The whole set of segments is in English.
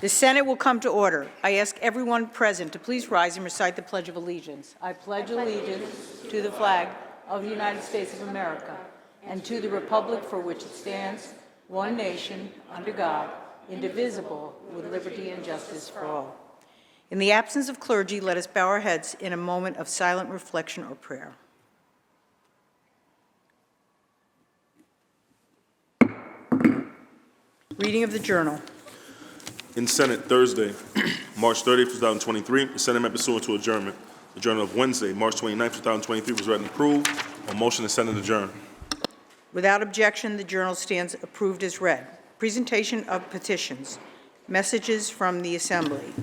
The Senate will come to order. I ask everyone present to please rise and recite the Pledge of Allegiance. I pledge allegiance to the flag of the United States of America and to the republic for which it stands, one nation, under God, indivisible, with liberty and justice for all. In the absence of clergy, let us bow our heads in a moment of silent reflection or prayer. Reading of the Journal. In Senate, Thursday, March 30th, 2023, the Senate met pursuant to adjournment. The Journal of Wednesday, March 29th, 2023 was read and approved. On motion, the Senate adjourned. Without objection, the Journal stands approved as read. Presentation of petitions. Messages from the Assembly.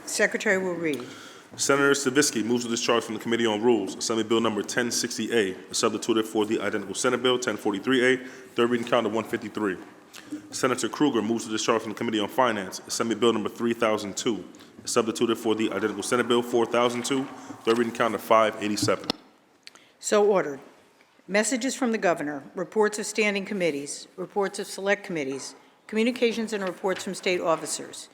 Secretary will read. Senator Stavisky moves to discharge from the Committee on Rules, Assembly Bill number 1060A, substituted for the identical Senate Bill 1043A, third reading count of 153. Senator Kruger moves to discharge from the Committee on Finance, Assembly Bill number 3002, substituted for the identical Senate Bill 4002, third reading count of 587. So ordered. Messages from the Governor, reports of standing committees, reports of select committees, communications and reports from state officers,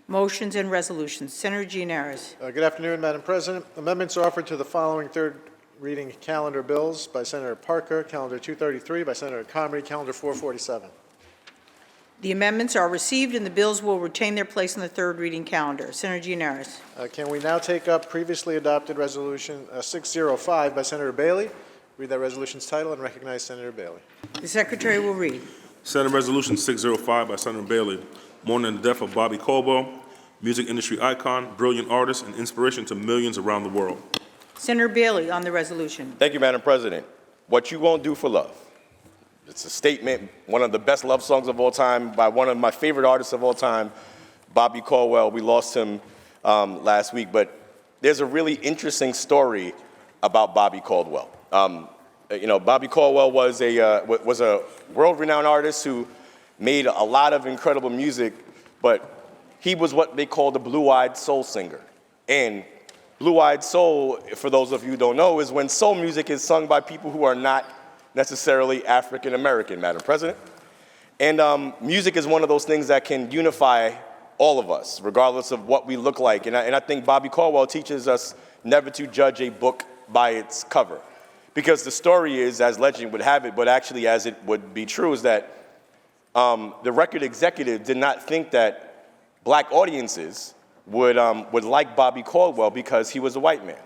motions and resolutions. Senator Gianaris. Good afternoon, Madam President. Amendments are offered to the following third reading calendar bills by Senator Parker, Calendar 233, by Senator Comrie, Calendar 447. The amendments are received and the bills will retain their place on the third reading calendar. Senator Gianaris. Can we now take up previously adopted Resolution 605 by Senator Bailey? Read that resolution's title and recognize Senator Bailey. The Secretary will read. Senate Resolution 605 by Senator Bailey, mourning the death of Bobby Caldwell, music industry icon, brilliant artist, and inspiration to millions around the world. Senator Bailey on the resolution. Thank you, Madam President. What You Won't Do for Love. It's a statement, one of the best love songs of all time by one of my favorite artists of all time, Bobby Caldwell. We lost him last week, but there's a really interesting story about Bobby Caldwell. Bobby Caldwell was a world-renowned artist who made a lot of incredible music, but he was what they call the blue-eyed soul singer. And blue-eyed soul, for those of you who don't know, is when soul music is sung by people who are not necessarily African American, Madam President. And music is one of those things that can unify all of us, regardless of what we look like. And I think Bobby Caldwell teaches us never to judge a book by its cover. Because the story is, as legend would have it, but actually as it would be true, is that the record executive did not think that black audiences would like Bobby Caldwell because he was a white man.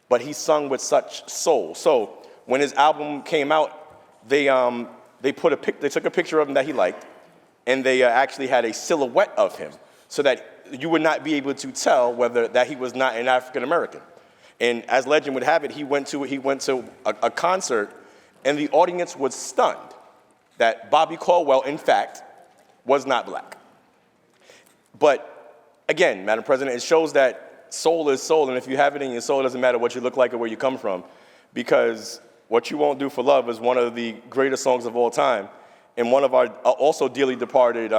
But he sung with such soul. So when his album came out, they took a picture of him that he liked, and they actually had a silhouette of him so that you would not be able to tell whether that he was not an African American. And as legend would have it, he went to a concert, and the audience was stunned that Bobby Caldwell, in fact, was not black. But again, Madam President, it shows that soul is soul, and if you have it in your soul, it doesn't matter what you look like or where you come from, because What You Won't Do for Love is one of the greatest songs of all time, and one of our also dearly departed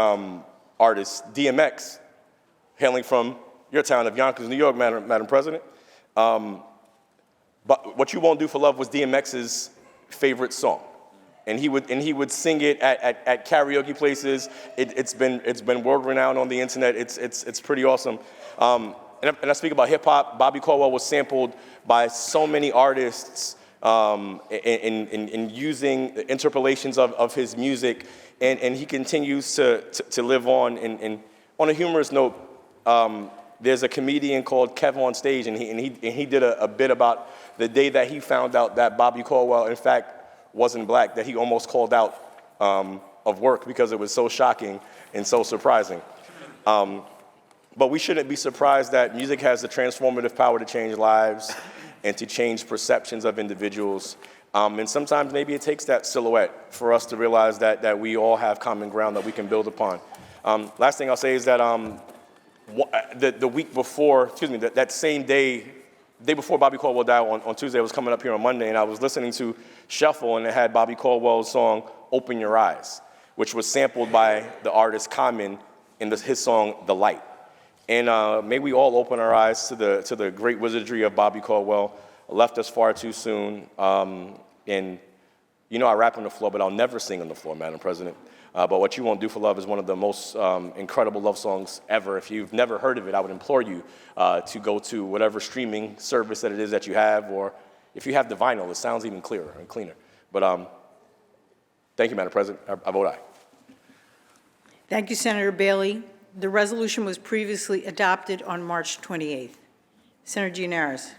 artists, DMX, hailing from your town of Yonkers, New York, Madam President. But What You Won't Do for Love was DMX's favorite song, and he would sing it at karaoke places. It's been world renowned on the internet. It's pretty awesome. And I speak about hip hop. Bobby Caldwell was sampled by so many artists in using the interpolations of his music, and he continues to live on. And on a humorous note, there's a comedian called Kev on Stage, and he did a bit about the day that he found out that Bobby Caldwell, in fact, wasn't black, that he almost called out of work because it was so shocking and so surprising. But we shouldn't be surprised that music has the transformative power to change lives and to change perceptions of individuals. And sometimes maybe it takes that silhouette for us to realize that we all have common ground that we can build upon. Last thing I'll say is that the week before, that same day before Bobby Caldwell died on Tuesday, I was coming up here on Monday, and I was listening to Shuffle, and it had Bobby Caldwell's song, Open Your Eyes, which was sampled by the artist Common in his song, The Light. And may we all open our eyes to the great wizardry of Bobby Caldwell, left us far too soon. And I rap on the floor, but I'll never sing on the floor, Madam President. But What You Won't Do for Love is one of the most incredible love songs ever. If you've never heard of it, I would implore you to go to whatever streaming service that it is that you have, or if you have the vinyl, it sounds even clearer and cleaner. But thank you, Madam President. I vote aye. Thank you, Senator Bailey. The resolution was previously adopted on March 28th. Senator Gianaris.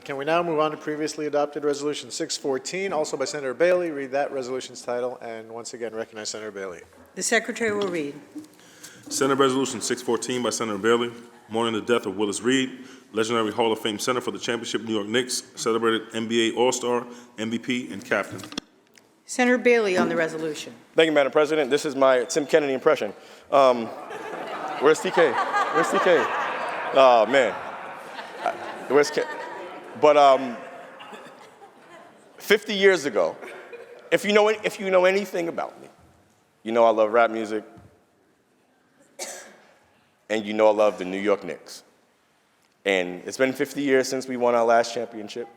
Can we now move on to previously adopted Resolution 614, also by Senator Bailey? Read that resolution's title, and once again recognize Senator Bailey. The Secretary will read. Senate Resolution 614 by Senator Bailey, mourning the death of Willis Reed, legendary Hall of Fame center for the championship New York Knicks, celebrated NBA All-Star, MVP, and captain. Senator Bailey on the resolution. Thank you, Madam President. This is my Tim Kennedy impression. Where's TK? Where's TK? Oh, man. Where's K? But 50 years ago, if you know anything about me, you know I love rap music, and you know I love the New York Knicks. And it's been 50 years since we won our last championship.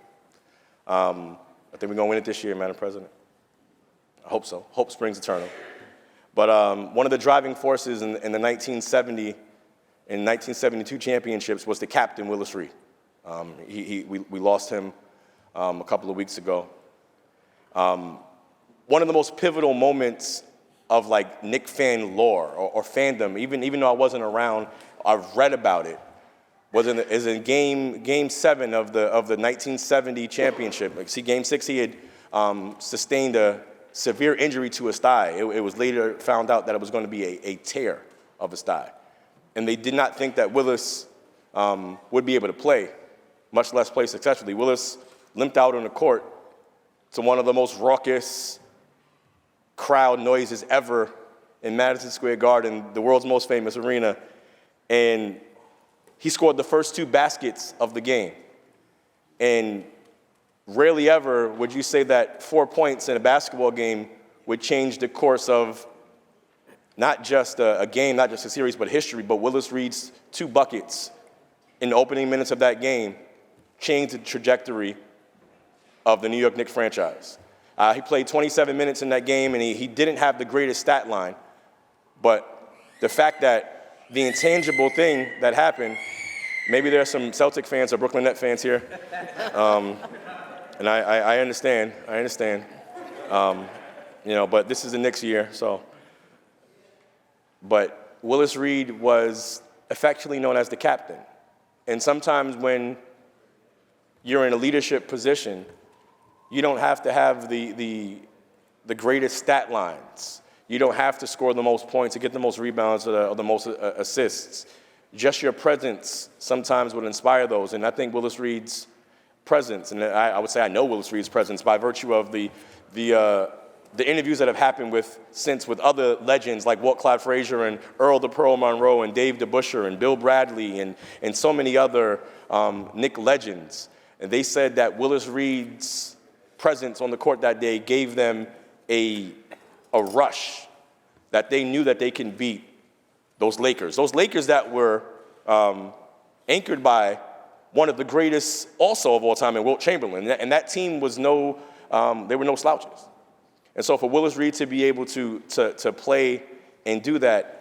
I think we're going to win it this year, Madam President. I hope so. Hope springs eternal. But one of the driving forces in the 1970 and 1972 championships was the captain, Willis Reed. We lost him a couple of weeks ago. One of the most pivotal moments of like Knick fan lore or fandom, even though I wasn't around, I've read about it, is in game 7 of the 1970 championship. Like, see, game 6 he had sustained a severe injury to his thigh. It was later found out that it was going to be a tear of his thigh. And they did not think that Willis would be able to play, much less play successfully. Willis limped out on the court to one of the most raucous crowd noises ever in Madison Square Garden, the world's most famous arena. And he scored the first 2 baskets of the game. And rarely ever would you say that 4 points in a basketball game would change the course of not just a game, not just a series, but history. But Willis Reed's 2 buckets in the opening minutes of that game changed the trajectory of the New York Knicks franchise. He played 27 minutes in that game, and he didn't have the greatest stat line. But the fact that the intangible thing that happened, maybe there are some Celtic fans or Brooklyn Nets fans here, and I understand. But this is the Knicks year, so. But Willis Reed was affectionately known as the captain. And sometimes when you're in a leadership position, you don't have to have the greatest stat lines. You don't have to score the most points, to get the most rebounds or the most assists. Just your presence sometimes would inspire those. And I think Willis Reed's presence, and I would say I know Willis Reed's presence by virtue of the interviews that have happened with other legends like Walt Clyde Frazier and Earl the Pearl Monroe and Dave DeBusschere and Bill Bradley and so many other Knick legends. And they said that Willis Reed's presence on the court that day gave them a rush, that they knew that they can beat those Lakers. Those Lakers that were anchored by one of the greatest also of all time in Wilt Chamberlain. And that team was they were no slouches. And so for Willis Reed to be able to play and do that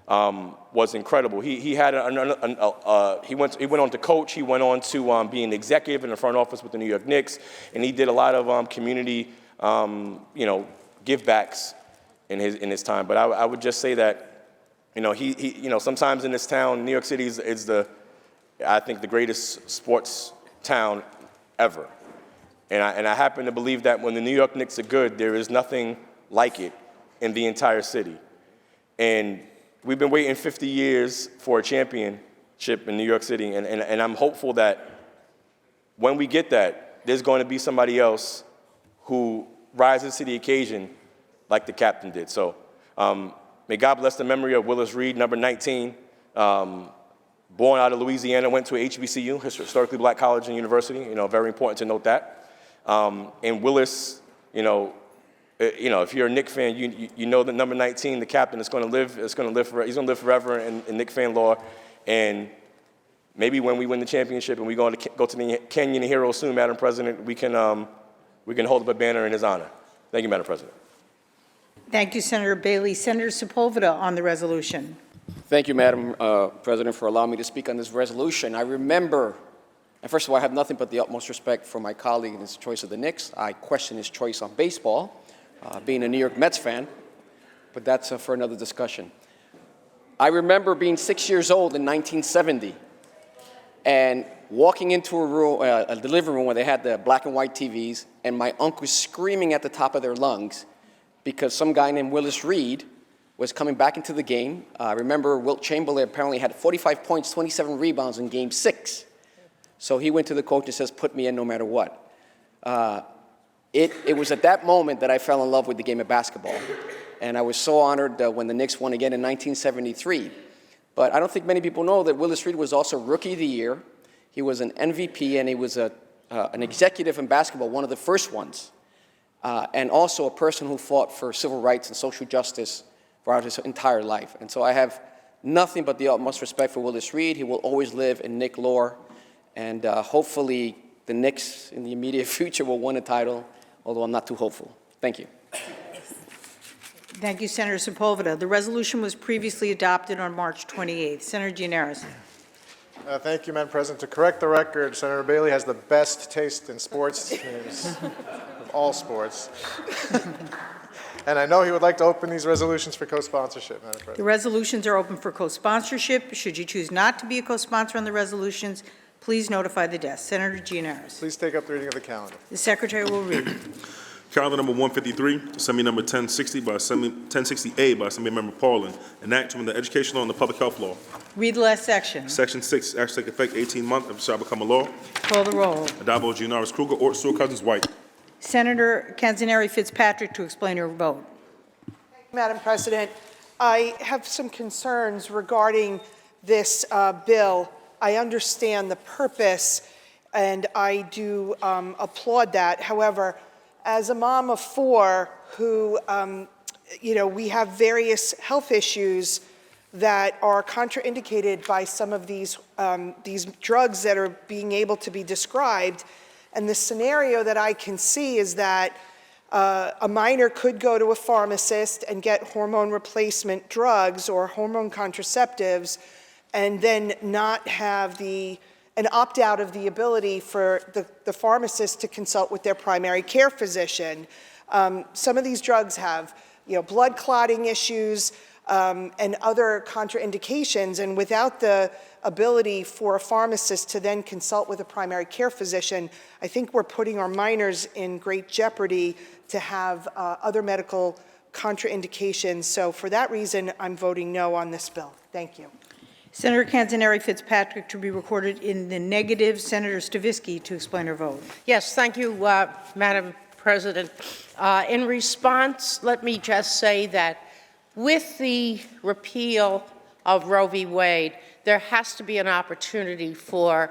was incredible. He went on to coach. He went on to be an executive in the front office with the New York Knicks, and he did a lot of community, give backs in his time. But I would just say that, he sometimes in this town, New York City is I think the greatest sports town ever. And I happen to believe that when the New York Knicks are good, there is nothing like it in the entire city. And we've been waiting 50 years for a championship in New York City, and I'm hopeful that when we get that, there's going to be somebody else who rises to the occasion like the captain did. So may God bless the memory of Willis Reed, number 19, born out of Louisiana, went to a HBCU, historically black college and university, very important to note that. And Willis, if you're a Knick fan, you know that number 19, the captain, is going to live. He's going to live forever in Knick fan lore. And maybe when we win the championship and we go to the Canyon of Heroes soon, Madam President, we can hold up a banner in his honor. Thank you, Madam President. Thank you, Senator Bailey. Senator Sepulveda on the resolution. Thank you, Madam President, for allowing me to speak on this resolution. I remember, and first of all, I have nothing but the utmost respect for my colleague and his choice of the Knicks. I question his choice on baseball, being a New York Mets fan, but that's for another discussion. I remember being 6 years old in 1970 and walking into a room, the living room where they had the black and white TVs, and my uncle screaming at the top of their lungs because some guy named Willis Reed was coming back into the game. I remember Wilt Chamberlain apparently had 45 points, 27 rebounds in Game 6. So he went to the coach and says, put me in no matter what. It was at that moment that I fell in love with the game of basketball. And I was so honored when the Knicks won again in 1973. But I don't think many people know that Willis Reed was also Rookie of the Year. He was an MVP, and he was an executive in basketball, one of the first ones. And also a person who fought for civil rights and social justice throughout his entire life. And so I have nothing but the utmost respect for Willis Reed. He will always live in Knick lore. And hopefully the Knicks in the immediate future will win a title, although I'm not too hopeful. Thank you. Thank you, Senator Sepulveda. The resolution was previously adopted on March 28th. Senator Gianaris. Thank you, Madam President. To correct the record, Senator Bailey has the best taste in sports teams of all sports. And I know he would like to open these resolutions for co-sponsorship, Madam The President. resolutions are open for co-sponsorship. Should you choose not to be a co-sponsor on the resolutions, please notify the desk. Senator Gianaris. Please take up the reading of the calendar. The Secretary will read. Calendar number 153, Assembly number 1060 by Assembly 1060A by Assembly Member Parlin, enactment of the Education Law and the Public Health Law. Read the last section. Section 6, act to take effect 18 months after shall become a law. Call the roll. Addabbo, Gianaris, Kruger, Ort, Stewart, Cousins, White. Senator Canzaneri Fitzpatrick to explain her vote. Madam President, I have some concerns regarding this bill. I understand the purpose, and I do applaud that. However, as a mom of four who, we have various health issues that are contraindicated by some of these drugs that are being able to be described, and the scenario that I can see is that a minor could go to a pharmacist and get hormone replacement drugs or hormone contraceptives and then not have an opt-out of the ability for the pharmacist to consult with their primary care physician. Some of these drugs have, blood clotting issues and other contraindications, and without the ability for a pharmacist to then consult with a primary care physician, I think we're putting our minors in great jeopardy to have other medical contraindications. So for that reason, I'm voting no on this bill. Thank you. Senator Canzaneri Fitzpatrick to be recorded in the negative. Senator Stavisky to explain her vote. Yes, thank you, Madam President. In response, let me just say that with the repeal of Roe v. Wade, there has to be an opportunity for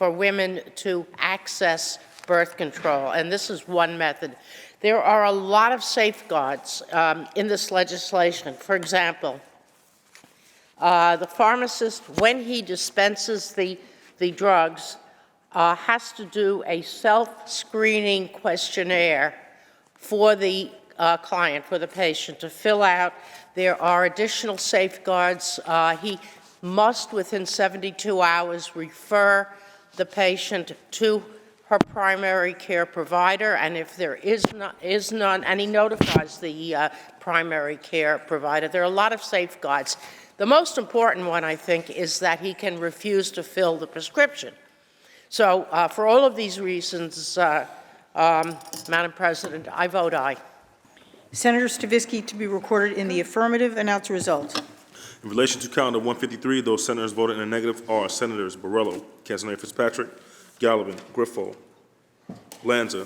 women to access birth control, and this is one method. There are a lot of safeguards in this legislation. For example, the pharmacist, when he dispenses the drugs, has to do a self-screening questionnaire for the client, for the patient, to fill out. There are additional safeguards. He must, within 72 hours, refer the patient to her primary care provider, and if there is none, and he notifies the primary care provider. There are a lot of safeguards. The most important one, I think, is that he can refuse to fill the prescription. So for all of these reasons, Madam President, I vote aye. Senator Stavisky to be recorded in the affirmative. Announce the results. In relation to calendar 153, those senators voted in the negative are Senators Borrello, Canzaneri Fitzpatrick, Gallivan, Griffo, Lanza,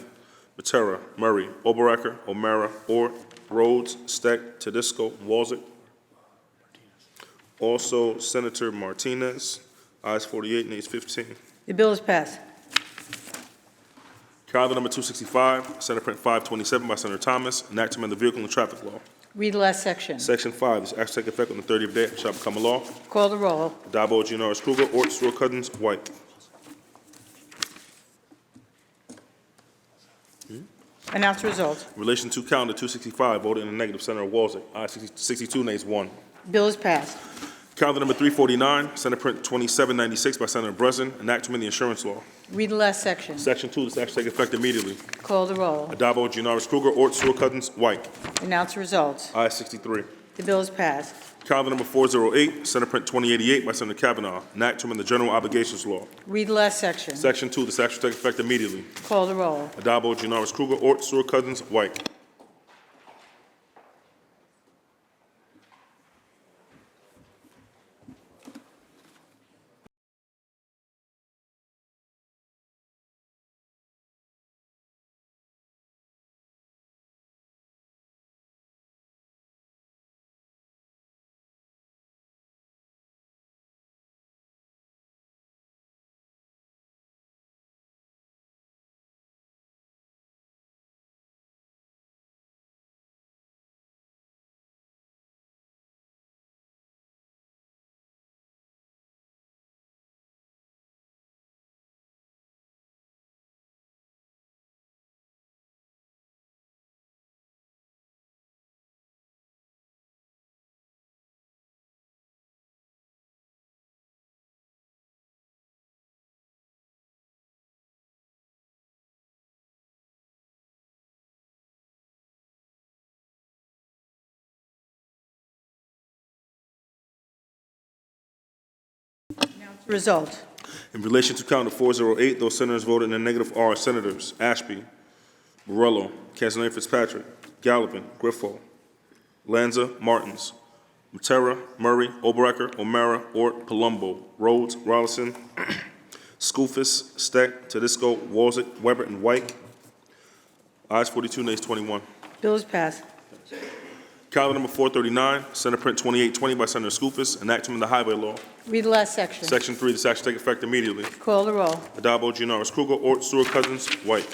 Matera, Murray, Oberacker, O'Mara, Ort, Rhodes, Steck, Tedisco, Walzek. Also, Senator Martinez, ayes 48, nays 15. The bill is passed. Calendar number 265, Senate Print 527 by Senator Thomas, enactment of the Vehicle and Traffic Law. Read the last section. Section 5, this act to take effect on the 30th day, shall become a law. Call the roll. Addabbo, Gianaris, Kruger, Ort, Stewart, Cousins, White. Announce the result. In relation to calendar 265, voted in the negative, Senator Walzek. Ayes 62, nays 1. Bill is passed. Calendar number 349, Senate Print 2796 by Senator Breslin, an act to amend the insurance law. Read the last section. Section 2, this act shall take effect immediately. Call the roll. Adabo, Gianaris Kruger, Ort, Stewart Cousins, White. Announce the results. Ayes 63. The bill is passed. Calendar number 408, Senate Print 2088 by Senator Kavanaugh, an act to amend the general obligations law. Read the last section. Section 2, this act shall take effect immediately. Call the roll. Adabo, Gianaris Kruger, Ort, Stewart Cousins, White. Result. In relation to calendar 408, those senators voted in the negative are Senators Ashby, Borrello, Casanova Fitzpatrick, Gallivan, Griffo, Lanza, Martins, Matera, Murray, Oberacker, O'Mara, Ort, Palumbo, Rhodes, Rollison, Skoufis, Steck, Tedisco, Walzek, Weber, and White. Ayes 42, nays 21. Bill is passed. Calendar number 439, Senate Print 2820 by Senator Skoufis, an act to amend the highway law. Read the last section. Section 3, this act shall take effect immediately. Call the roll. Adabo, Gianaris Kruger, Ort, Stewart Cousins, White.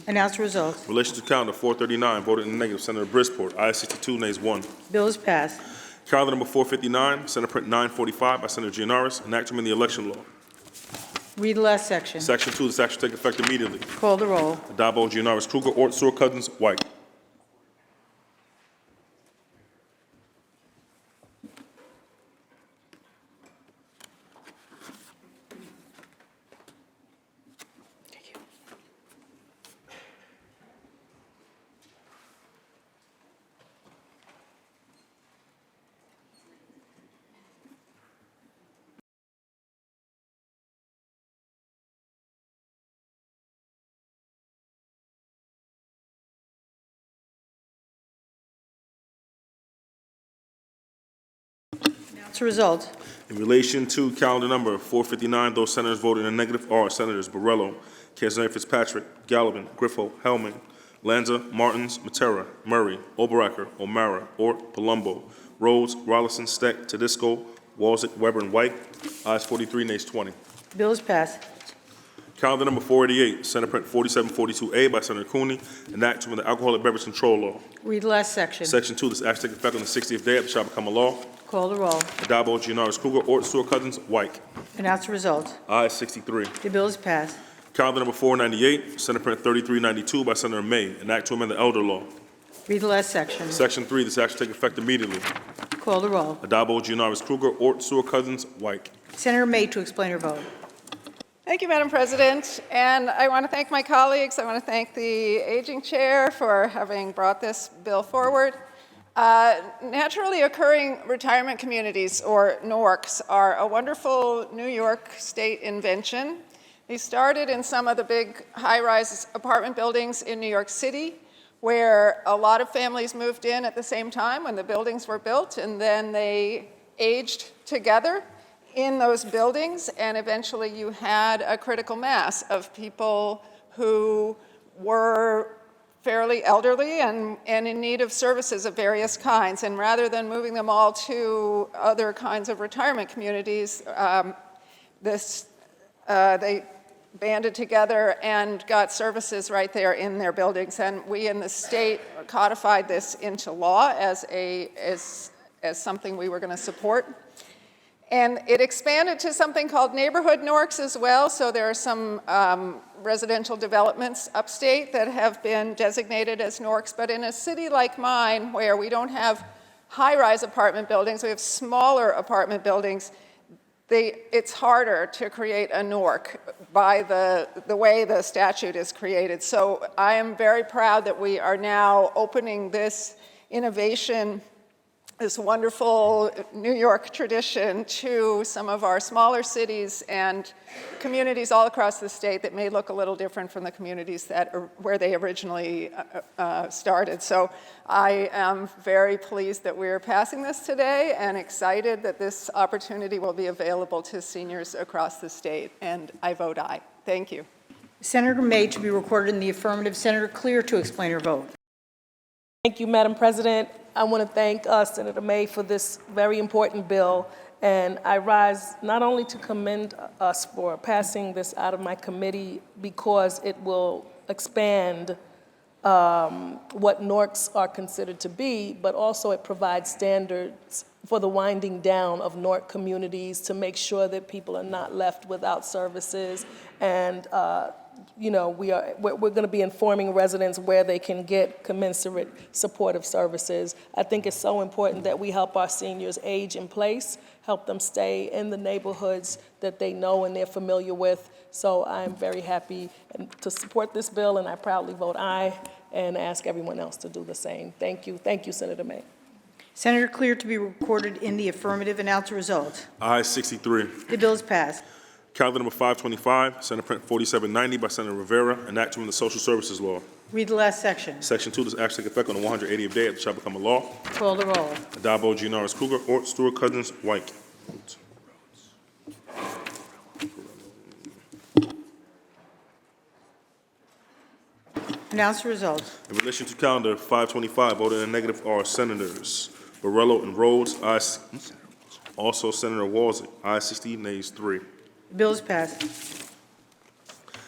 Announce the result. In relation to calendar 439, voted in the negative, Senator Brisport. Ayes 62, nays 1. Bill is passed. Calendar number 459, Senate Print 945 by Senator Gianaris, an act to amend the election law. Read the last section. Section 2, this act shall take effect immediately. Call the roll. Adabo, Gianaris Kruger, Ort, Stewart Cousins, White. Announce the result. In relation to calendar number 459, those senators voted in the negative are Senators Borrello, Casanova Fitzpatrick, Gallivan, Griffo, Hellman, Lanza, Martins, Matera, Murray, Oberacker, O'Mara, Ort, Palumbo, Rhodes, Rollison, Steck, Tedisco, Walzek, Weber, and White. Ayes 43, nays 20. Bill is passed. Calendar number 488, Senate Print 4742A by Senator Cooney, an act to amend the alcoholic beverage control law. Read the last section. Section 2, this act shall take effect on the 60th day after it shall become a law. Call the roll. Adabo, Gianaris Kruger, Ort, Stewart Cousins, White. Announce the result. Ayes 63. The bill is passed. Calendar number 498, Senate Print 3392 by Senator May, an act to amend the elder law. Read the last section. Section 3, this act shall take effect immediately. Call the roll. Adabo, Gianaris Kruger, Ort, Stewart Cousins, White. Senator May to explain her vote. Thank you, Madam President. And I want to thank my colleagues. I want to thank the aging chair for having brought this bill forward. Naturally occurring retirement communities, or NORCs, are a wonderful New York State invention. They started in some of the big high-rise apartment buildings in New York City, where a lot of families moved in at the same time when the buildings were built, and then they aged together in those buildings, and eventually you had a critical mass of people who were fairly elderly and in need of services of various kinds. And rather than moving them all to other kinds of retirement communities, they banded together and got services right there in their buildings. And we in the state codified this into law as something we were going to support. And it expanded to something called neighborhood NORCs as well, so there are some residential developments upstate that have been designated as NORCs, but in a city like mine, where we don't have high-rise apartment buildings, we have smaller apartment buildings, it's harder to create a NORC by the way the statute is created. So I am very proud that we are now opening this innovation, this wonderful New York tradition, to some of our smaller cities and communities all across the state that may look a little different from the communities that are where they originally started. So I am very pleased that we're passing this today and excited that this opportunity will be available to seniors across the state, and I vote aye. Thank you. Senator May to be recorded in the affirmative. Senator Clear to explain her vote. Thank you, Madam President. I want to thank Senator May for this very important bill, and I rise not only to commend us for passing this out of my committee because it will expand what NORCs are considered to be, but also it provides standards for the winding down of NORC communities to make sure that people are not left without services, and you know, we're going to be informing residents where they can get commensurate supportive services. I think it's so important that we help our seniors age in place, help them stay in the neighborhoods that they know and they're familiar with. So I'm very happy to support this bill, and I proudly vote aye and ask everyone else to do the same. Thank you. Thank you, Senator May. Senator Clear to be recorded in the affirmative. Announce the result. Ayes 63. The bill is passed. Calendar number 525, Senate Print 4790 by Senator Rivera, enactment of the Social Services Law. Read the last section. Section 2, this act shall take effect on the 180th day, it shall become a law. Call the roll. Adabo, Gianaris, Kruger, Ort, Stewart, Cousins, White. Announce the result. In relation to calendar 525, voted in the negative are Senators Borrello and Rhodes, ayes. Also Senator Walzek, ayes 60, nays 3. The bill is passed.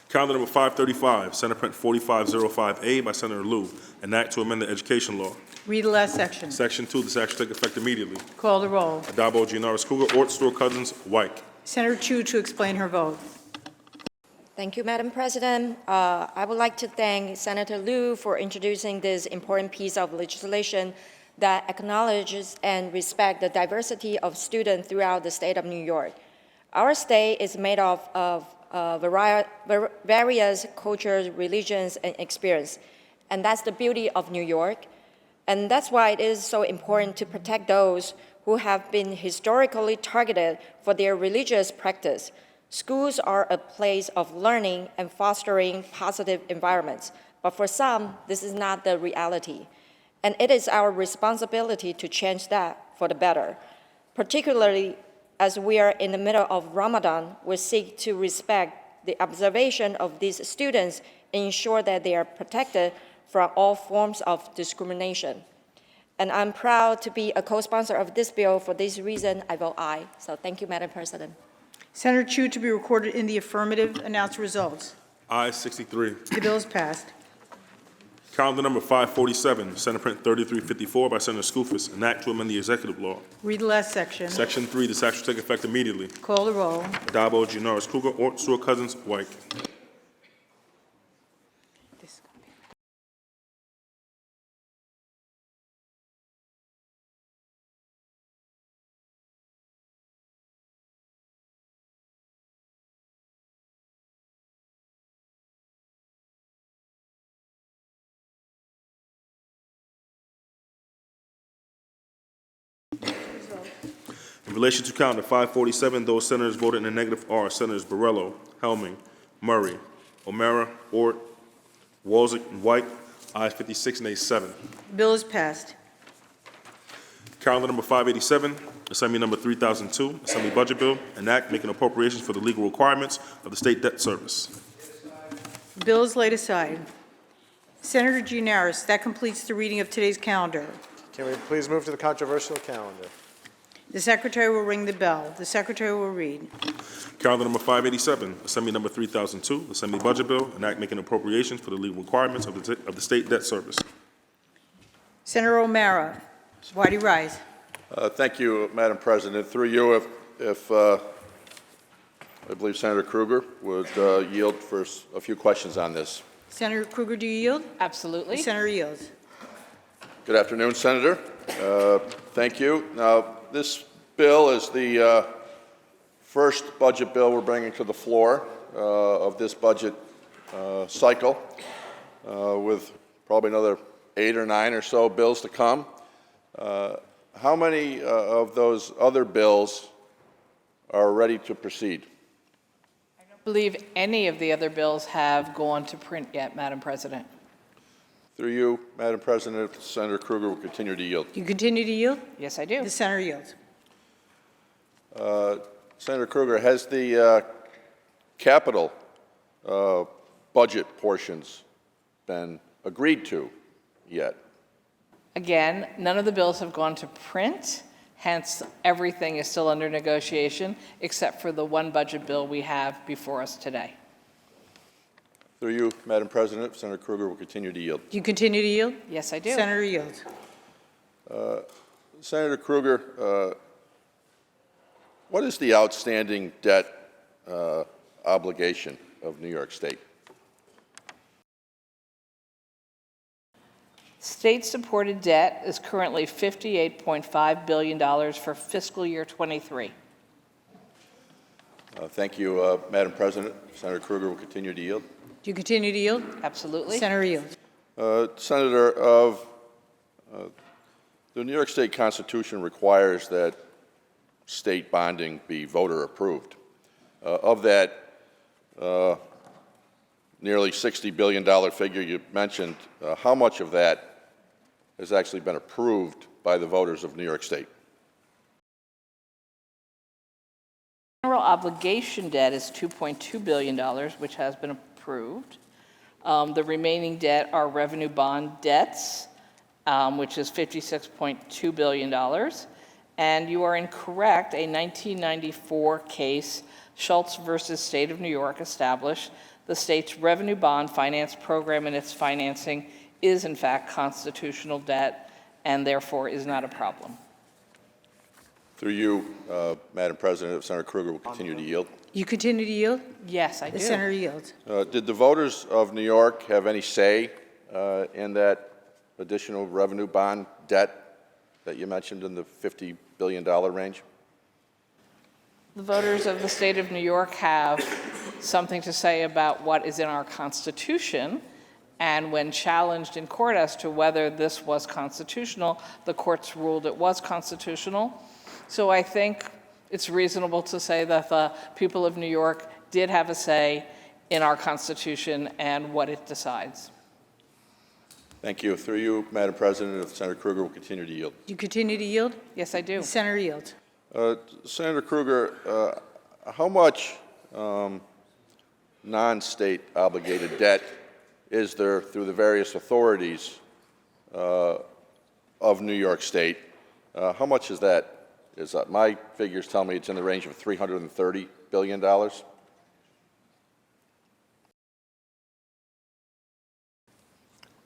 Calendar number 535, Senate Print 4505A by Senator Liu, an act to amend the education law. Read the last section. Section 2, this act shall take effect immediately. Call the roll. Adabo, Gianaris, Kruger, Ort, Stewart, Cousins, White. Senator Chu to explain her vote. Thank you, Madam President. I would like to thank Senator Liu for introducing this important piece of legislation that acknowledges and respects the diversity of students throughout the state of New York. Our state is made up of various cultures, religions, and experience, and that's the beauty of New York. And that's why it is so important to protect those who have been historically targeted for their religious practice. Schools are a place of learning and fostering positive environments, but for some, this is not the reality. And it is our responsibility to change that for the better. Particularly as we are in the middle of Ramadan, we seek to respect the observation of these students and ensure that they are protected from all forms of discrimination. And I'm proud to be a co-sponsor of this bill. For this reason, I vote aye. So thank you, Madam President. Senator Chu to be recorded in the affirmative. Announce the results. Ayes 63. The bill is passed. Calendar number 547, Senate Print 3354 by Senator Skoufis, an act to amend the executive law. Read the last section. Section 3, this act shall take effect immediately. Call the roll. Adabo, Gianaris, Kruger, Ort, Stewart, Cousins, White. In relation to calendar 547, those senators voted in the negative are Senators Borrello, Helming, Murray, O'Mara, Ort, Walzek, and White. Ayes 56, nays 7. The bill is passed. Calendar number 587, Assembly number 3002, Assembly Budget Bill, an act making appropriations for the legal requirements of the State Debt Service. The bill is laid aside. Senator Gianaris, that completes the reading of today's calendar. Can we please move to the controversial calendar? The Secretary will ring the bell. The Secretary will read. Calendar number 587, Assembly number 3002, Assembly Budget Bill, an act making appropriations for the legal requirements of the State Debt Service. Senator O'Mara, why do you rise? Thank you, Madam President. Through you, if I believe Senator Kruger would yield for a few questions on this. Senator Kruger, do you yield? Absolutely. The senator yields. Good afternoon, Senator. Thank you. Now, this bill is the first budget bill we're bringing to the floor of this budget cycle, with probably another 8 or 9 or so bills to come. How many of those other bills are ready to proceed? I don't believe any of the other bills have gone to print yet, Madam President. Through you, Madam President, if Senator Kruger will continue to yield. Do you continue to yield? Yes, I do. The senator yields. Senator Kruger, has the capital budget portions been agreed to yet? Again, none of the bills have gone to print, hence everything is still under negotiation, except for the one budget bill we have before us today. Through you, Madam President, Senator Kruger will continue to yield. Do you continue to yield? Yes, I do. Senator yields. Senator Kruger, what is the outstanding debt obligation of New York State? State-supported debt is currently $58.5 billion for fiscal year 23. Thank you, Madam President. Senator Kruger will continue to yield. Do you continue to yield? Absolutely. Senator yields. Senator, the New York State Constitution requires that state bonding be voter approved. Of that nearly $60 billion figure you mentioned, how much of that has actually been approved by the voters of New York State? General obligation debt is $2.2 billion, which has been approved. The remaining debt are revenue bond debts, which is $56.2 billion. And you are incorrect, a 1994 case, Schultz versus State of New York, established the state's revenue bond finance program and its financing is in fact constitutional debt and therefore is not a problem. Through you, Madam President, if Senator Kruger will continue to yield. You continue to yield? Yes, I do. The senator yields. Did the voters of New York have any say in that additional revenue bond debt that you mentioned in the $50 billion range? The voters of the state of New York have something to say about what is in our Constitution, and when challenged in court as to whether this was constitutional, the courts ruled it was constitutional. So I think it's reasonable to say that the people of New York did have a say in our Constitution and what it decides. Thank you. Through you, Madam President, if Senator Kruger will continue to yield. Do you continue to yield? Yes, I do. The senator yields. Senator Kruger, how much non-state obligated debt is there through the various authorities of New York State? How much is that? My figures tell me it's in the range of $330 billion.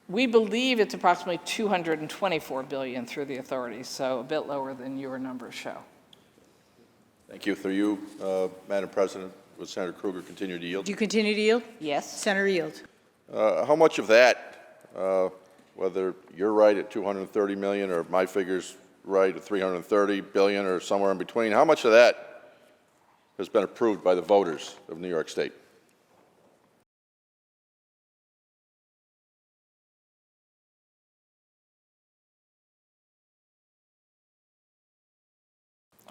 We believe it's approximately $224 billion through the authorities, so a bit lower than your numbers show. Thank you. Through you, Madam President, would Senator Kruger continue to yield? Do you continue to yield? Yes. Senator yields. How much of that, whether you're right at $230 million or my figure's right at $330 billion or somewhere in between, how much of that has been approved by the voters of New York State?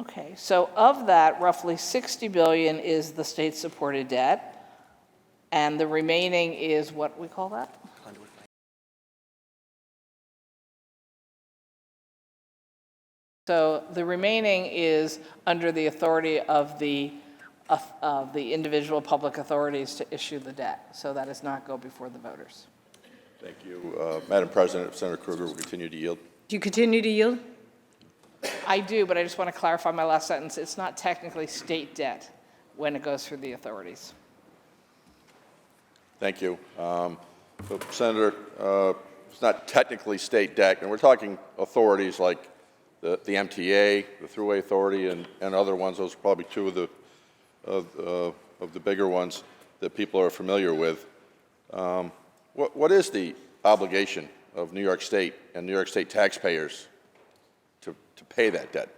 Okay, so of that, roughly $60 billion is the state-supported debt, and the remaining is what we call that? So the remaining is under the authority of the individual public authorities to issue the debt. So that does not go before the voters. Thank you. Madam President, if Senator Kruger will continue to yield. Do you continue to yield? I do, but I just want to clarify my last sentence. It's not technically state debt when it goes through the authorities. Thank you. Senator, it's not technically state debt, and we're talking authorities like the MTA, the Thruway Authority, and other ones. Those are probably two of the bigger ones that people are familiar with. What is the obligation of New York State and New York State taxpayers to pay that debt?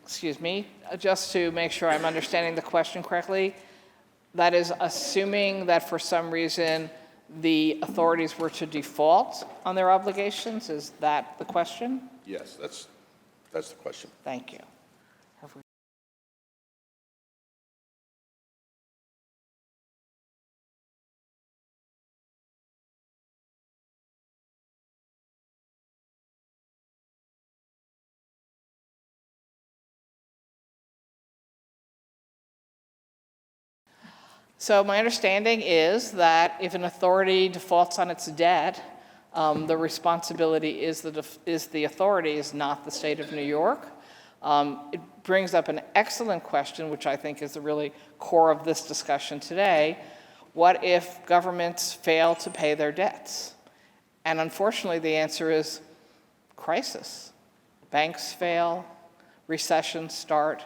Excuse me, just to make sure I'm understanding the question correctly, that is assuming that for some reason the authorities were to default on their obligations? Is that the question? Yes, that's the question. Thank you. So my understanding is that if an authority defaults on its debt, the responsibility is the authorities, not the state of New York. It brings up an excellent question, which I think is the really core of this discussion today. What if governments fail to pay their debts? And unfortunately, the answer is crisis. Banks fail, recessions start,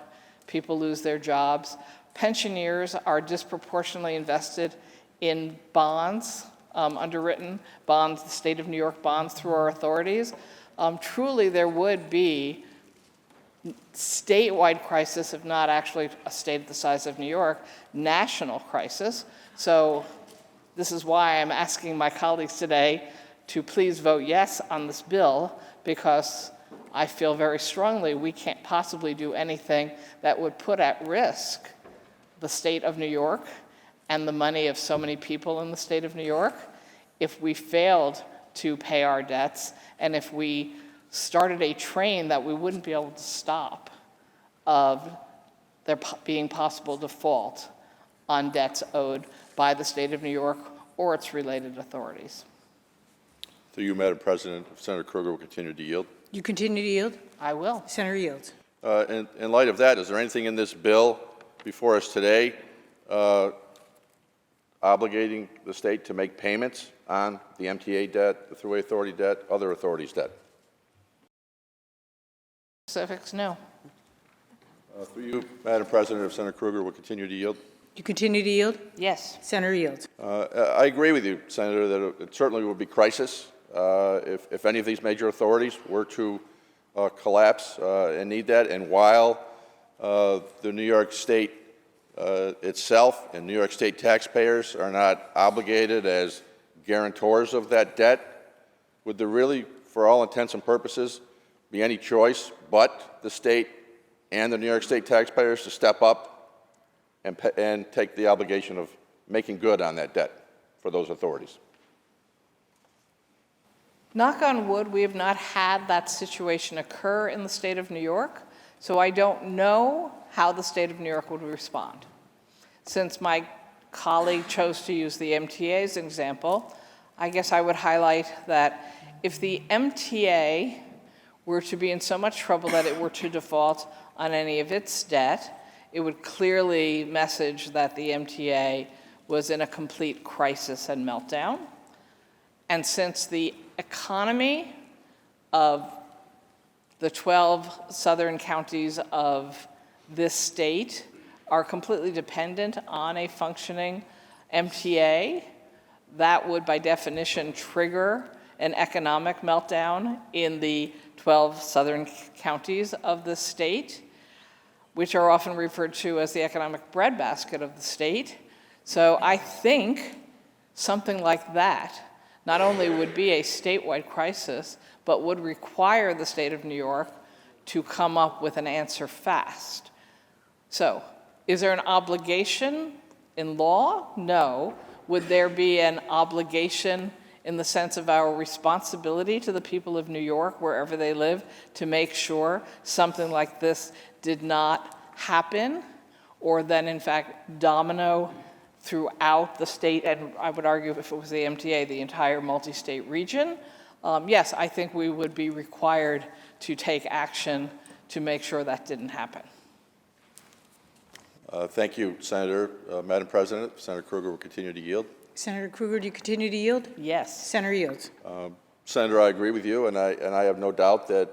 people lose their jobs. Pensioners are disproportionately invested in bonds, underwritten bonds, the state of New York bonds through our authorities. Truly, there would be statewide crisis, if not actually a state the size of New York, national crisis. So this is why I'm asking my colleagues today to please vote yes on this bill, because I feel very strongly we can't possibly do anything that would put at risk the state of New York and the money of so many people in the state of New York if we failed to pay our debts and if we started a train that we wouldn't be able to stop of there being possible default on debts owed by the state of New York or its related authorities. Through you, Madam President, Senator Krueger will continue to yield. You continue to yield? I will. Senator yields. In light of that, is there anything in this bill before us today obligating the state to make payments on the MTA debt, the Thruway Authority debt, other authorities' debt? Specifics, no. Through you, Madam President, if Senator Krueger will continue to yield. You continue to yield? Yes. Senator yields. I agree with you, Senator, that it certainly would be crisis if any of these major authorities were to collapse and need that. And while the New York State itself and New York State taxpayers are not obligated as guarantors of that debt, would there really, for all intents and purposes, be any choice but the state and the New York State taxpayers to step up and take the obligation of making good on that debt for those authorities? Knock on wood, we have not had that situation occur in the state of New York, so I don't know how the state of New York would respond. Since my colleague chose to use the MTA as an example, I guess I would highlight that if the MTA were to be in so much trouble that it were to default on any of its debt, it would clearly message that the MTA was in a complete crisis and meltdown. And since the economy of the 12 southern counties of this state are completely dependent on a functioning MTA, that would by definition trigger an economic meltdown in the 12 southern counties of the state, which are often referred to as the economic breadbasket of the state. So I think something like that not only would be a statewide crisis, but would require the state of New York to come up with an answer fast. So, is there an obligation in law? No. Would there be an obligation in the sense of our responsibility to the people of New York, wherever they live, to make sure something like this did not happen, or then in fact domino throughout the state, and I would argue if it was the MTA, the entire multi-state region? Yes, I think we would be required to take action to make sure that didn't happen. Thank you, Senator. Madam President, Senator Krueger will continue to yield. Senator Krueger, do you continue to yield? Yes. Senator yields. Senator, I agree with you, and I have no doubt that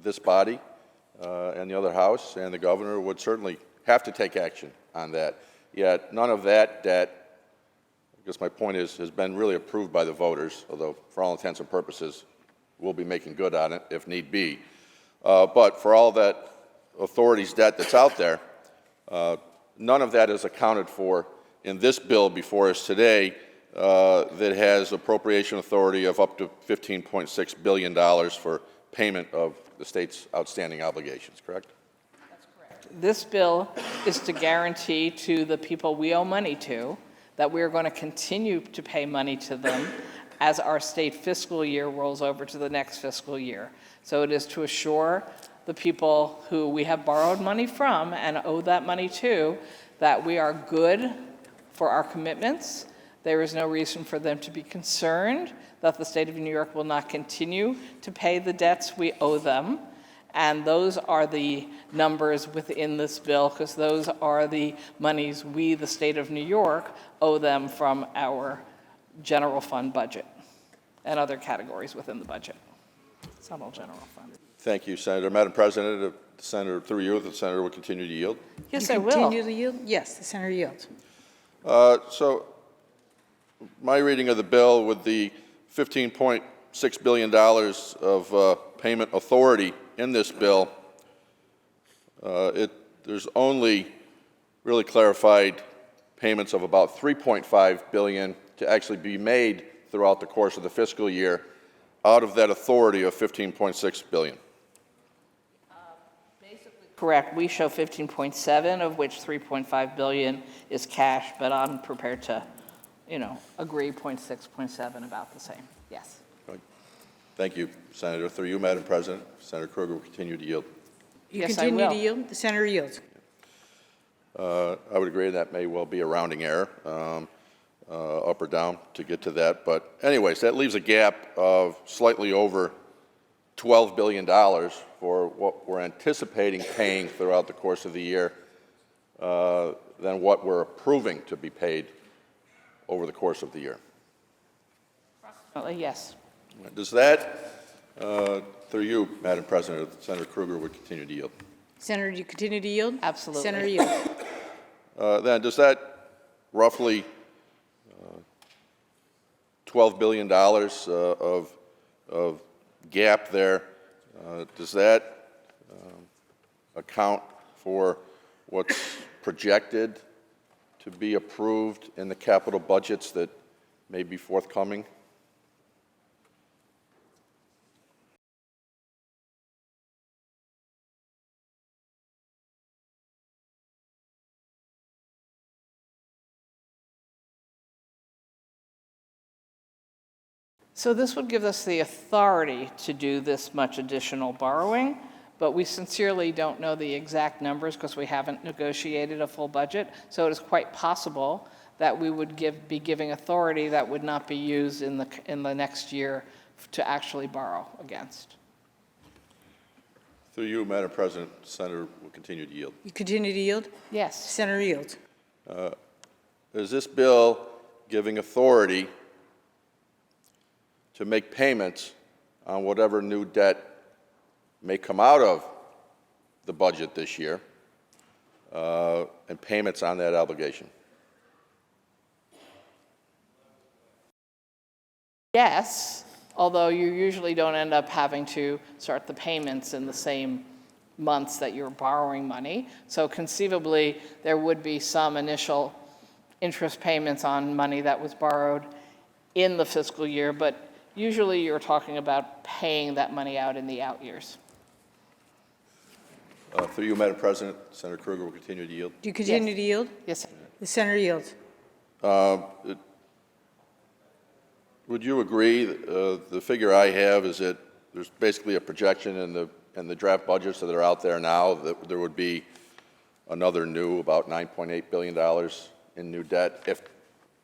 this body and the other House and the governor would certainly have to take action on that. Yet none of that debt, I guess my point is, has been really approved by the voters, although for all intents and purposes, we'll be making good on it if need be. But for all that authority's debt that's out there, none of that is accounted for in this bill before us today that has appropriation authority of up to $15.6 billion for payment of the state's outstanding obligations, correct? This bill is to guarantee to the people we owe money to that we are going to continue to pay money to them as our state fiscal year rolls over to the next fiscal year. So it is to assure the people who we have borrowed money from and owe that money to that we are good for our commitments. There is no reason for them to be concerned that the state of New York will not continue to pay the debts we owe them. And those are the numbers within this bill, because those are the monies we, the state of New York, owe them from our general fund budget and other categories within the budget. It's not all general fund. Thank you, Senator. Madam President, if the Senator, through you, the Senator will continue to yield. Yes, You I will. continue to yield? Yes, the senator yields. So my reading of the bill with the $15.6 billion of payment authority in this bill, there's only really clarified payments of about $3.5 billion to actually be made throughout the course of the fiscal year out of that authority of $15.6 billion. Correct. We show 15.7, of which 3.5 billion is cash, but I'm prepared to, agree 0.6, 0.7 about the same. Yes. Thank you, Senator. Through you, Madam President, Senator Krueger will continue to yield. You Yes, I continue will. to yield? The senator yields. I would agree that may well be a rounding error, up or down to get to that. But anyways, that leaves a gap of slightly over $12 billion for what we're anticipating paying throughout the course of the year than what we're approving to be paid over the course of the year. Yes. Does that, through you, Madam President, Senator Krueger would continue to yield. Senator, do you continue to yield? Absolutely. Senator yields. Then does that roughly $12 billion of gap there, does that account for what's projected to be approved in the capital budgets that may be forthcoming? So this would give us the authority to do this much additional borrowing, but we sincerely don't know the exact numbers because we haven't negotiated a full budget. So it is quite possible that we would be giving authority that would not be used in the next year to actually borrow against. Through you, Madam President, Senator will continue to yield. You continue to yield? Yes. Senator yields. Is this bill giving authority to make payments on whatever new debt may come out of the budget this year and payments on that obligation? Yes, although you usually don't end up having to start the payments in the same months that you're borrowing money. So conceivably, there would be some initial interest payments on money that was borrowed in the fiscal year, but usually you're talking about paying that money out in the out years. Through you, Madam President, Senator Krueger will continue to yield. Do you continue Yes. to yield? Yes. The senator yields. Would you agree, the figure I have is that there's basically a projection in the draft budgets that are out there now that there would be another new about $9.8 billion in new debt if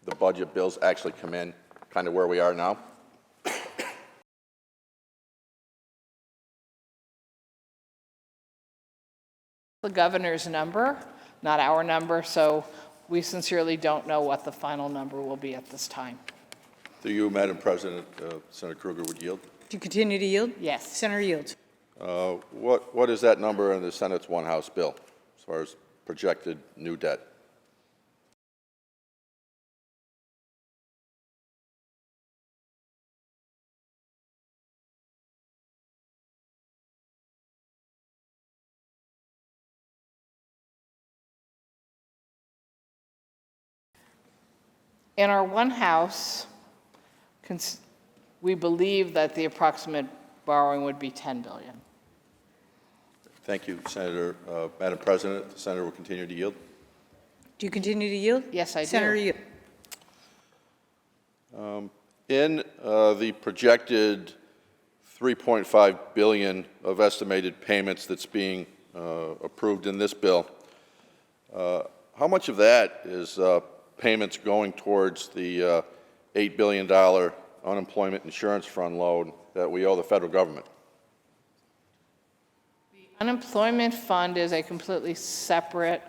the budget bills actually come in kind of where we are now? The governor's number, not our number, so we sincerely don't know what the final number will be at this time. Through you, Madam President, Senator Kruger would yield. Do you continue to yield? Yes. Senator yields. What is that number in the Senate's one House bill as far as projected new debt? In our one house, we believe that the approximate borrowing would be 10 billion. Thank you, Senator. Madam President, the Senator will continue to yield. Do you continue to yield? Yes, I do. Senator yield. In the projected $3.5 billion of estimated payments that's being approved in this bill, how much of that is payments going towards the $8 billion unemployment insurance fund loan that we owe the federal government? The unemployment fund is a completely separate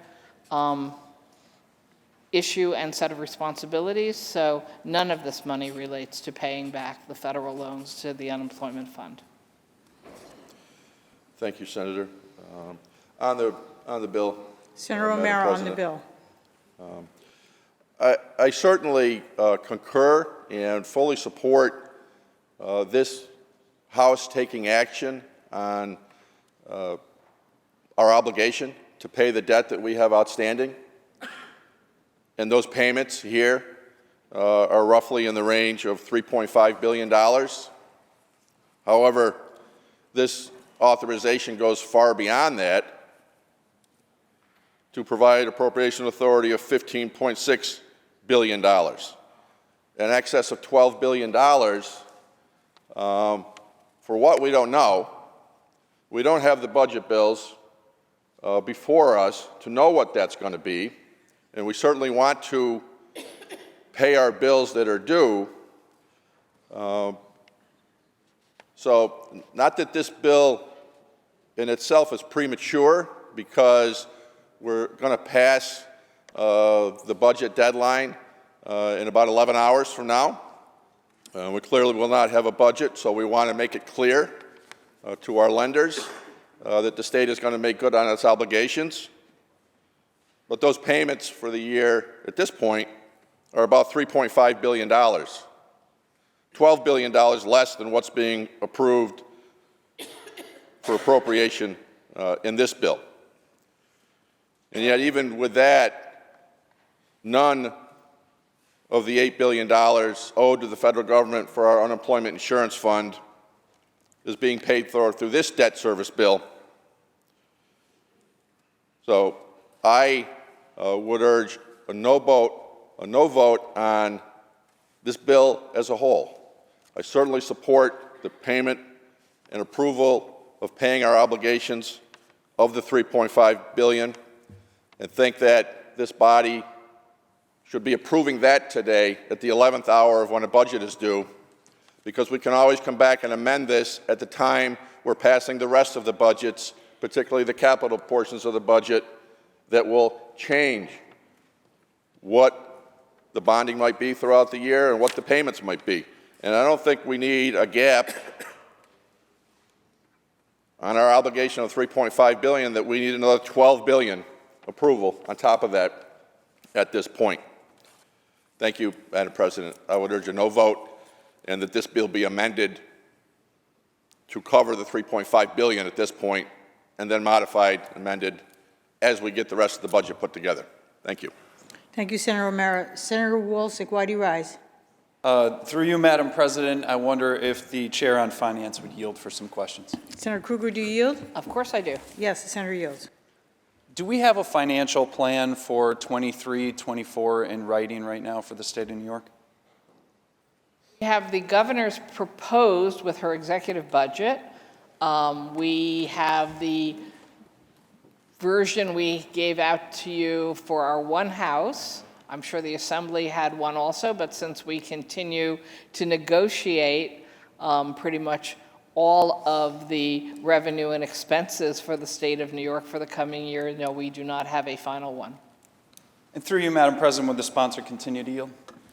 issue and set of responsibilities, so none of this money relates to paying back the federal loans to the unemployment fund. Thank you, Senator. On the bill. Senator Madam O'Mara on the President, bill. I certainly concur and fully support this House taking action on our obligation to pay the debt that we have outstanding. And those payments here are roughly in the range of $3.5 billion. However, this authorization goes far beyond that to provide appropriation authority of $15.6 billion, in excess of $12 billion. For what we don't know, we don't have the budget bills before us to know what that's going to be, and we certainly want to pay our bills that are due. So not that this bill in itself is premature, because we're going to pass the budget deadline in about 11 hours from now. We clearly will not have a budget, so we want to make it clear to our lenders that the state is going to make good on its obligations. But those payments for the year at this point are about $3.5 billion, $12 billion less than what's being approved for appropriation in this bill. And yet, even with that, none of the $8 billion owed to the federal government for our unemployment insurance fund is being paid for through this debt service bill. So I would urge a no vote on this bill as a whole. I certainly support the payment and approval of paying our obligations of the $3.5 billion, and think that this body should be approving that today at the 11th hour of when a budget is due, because we can always come back and amend this at the time we're passing the rest of the budgets, particularly the capital portions of the budget, that will change what the bonding might be throughout the year and what the payments might be. And I don't think we need a gap on our obligation of $3.5 billion that we need another $12 billion approval on top of that at this point. Thank you, Madam President. I would urge a no vote, and that this bill be amended to cover the $3.5 billion at this point, and then modified, amended, as we get the rest of the budget put together. Thank you. Thank you, Senator O'Mara. Senator Wolsik, why do you rise? Through you, Madam President, I wonder if the Chair on Finance would yield for some questions. Senator Kruger, do you yield? Of course I do. Yes, the Senator yields. Do we have a financial plan for 23, 24 in writing right now for the state of New York? We have the governor's proposed with her executive budget. We have the version we gave out to you for our one house. I'm sure the Assembly had one also, but since we continue to negotiate pretty much all of the revenue and expenses for the state of New York for the coming year, no, we do not have a final one. And through you, Madam President, would the sponsor continue to yield?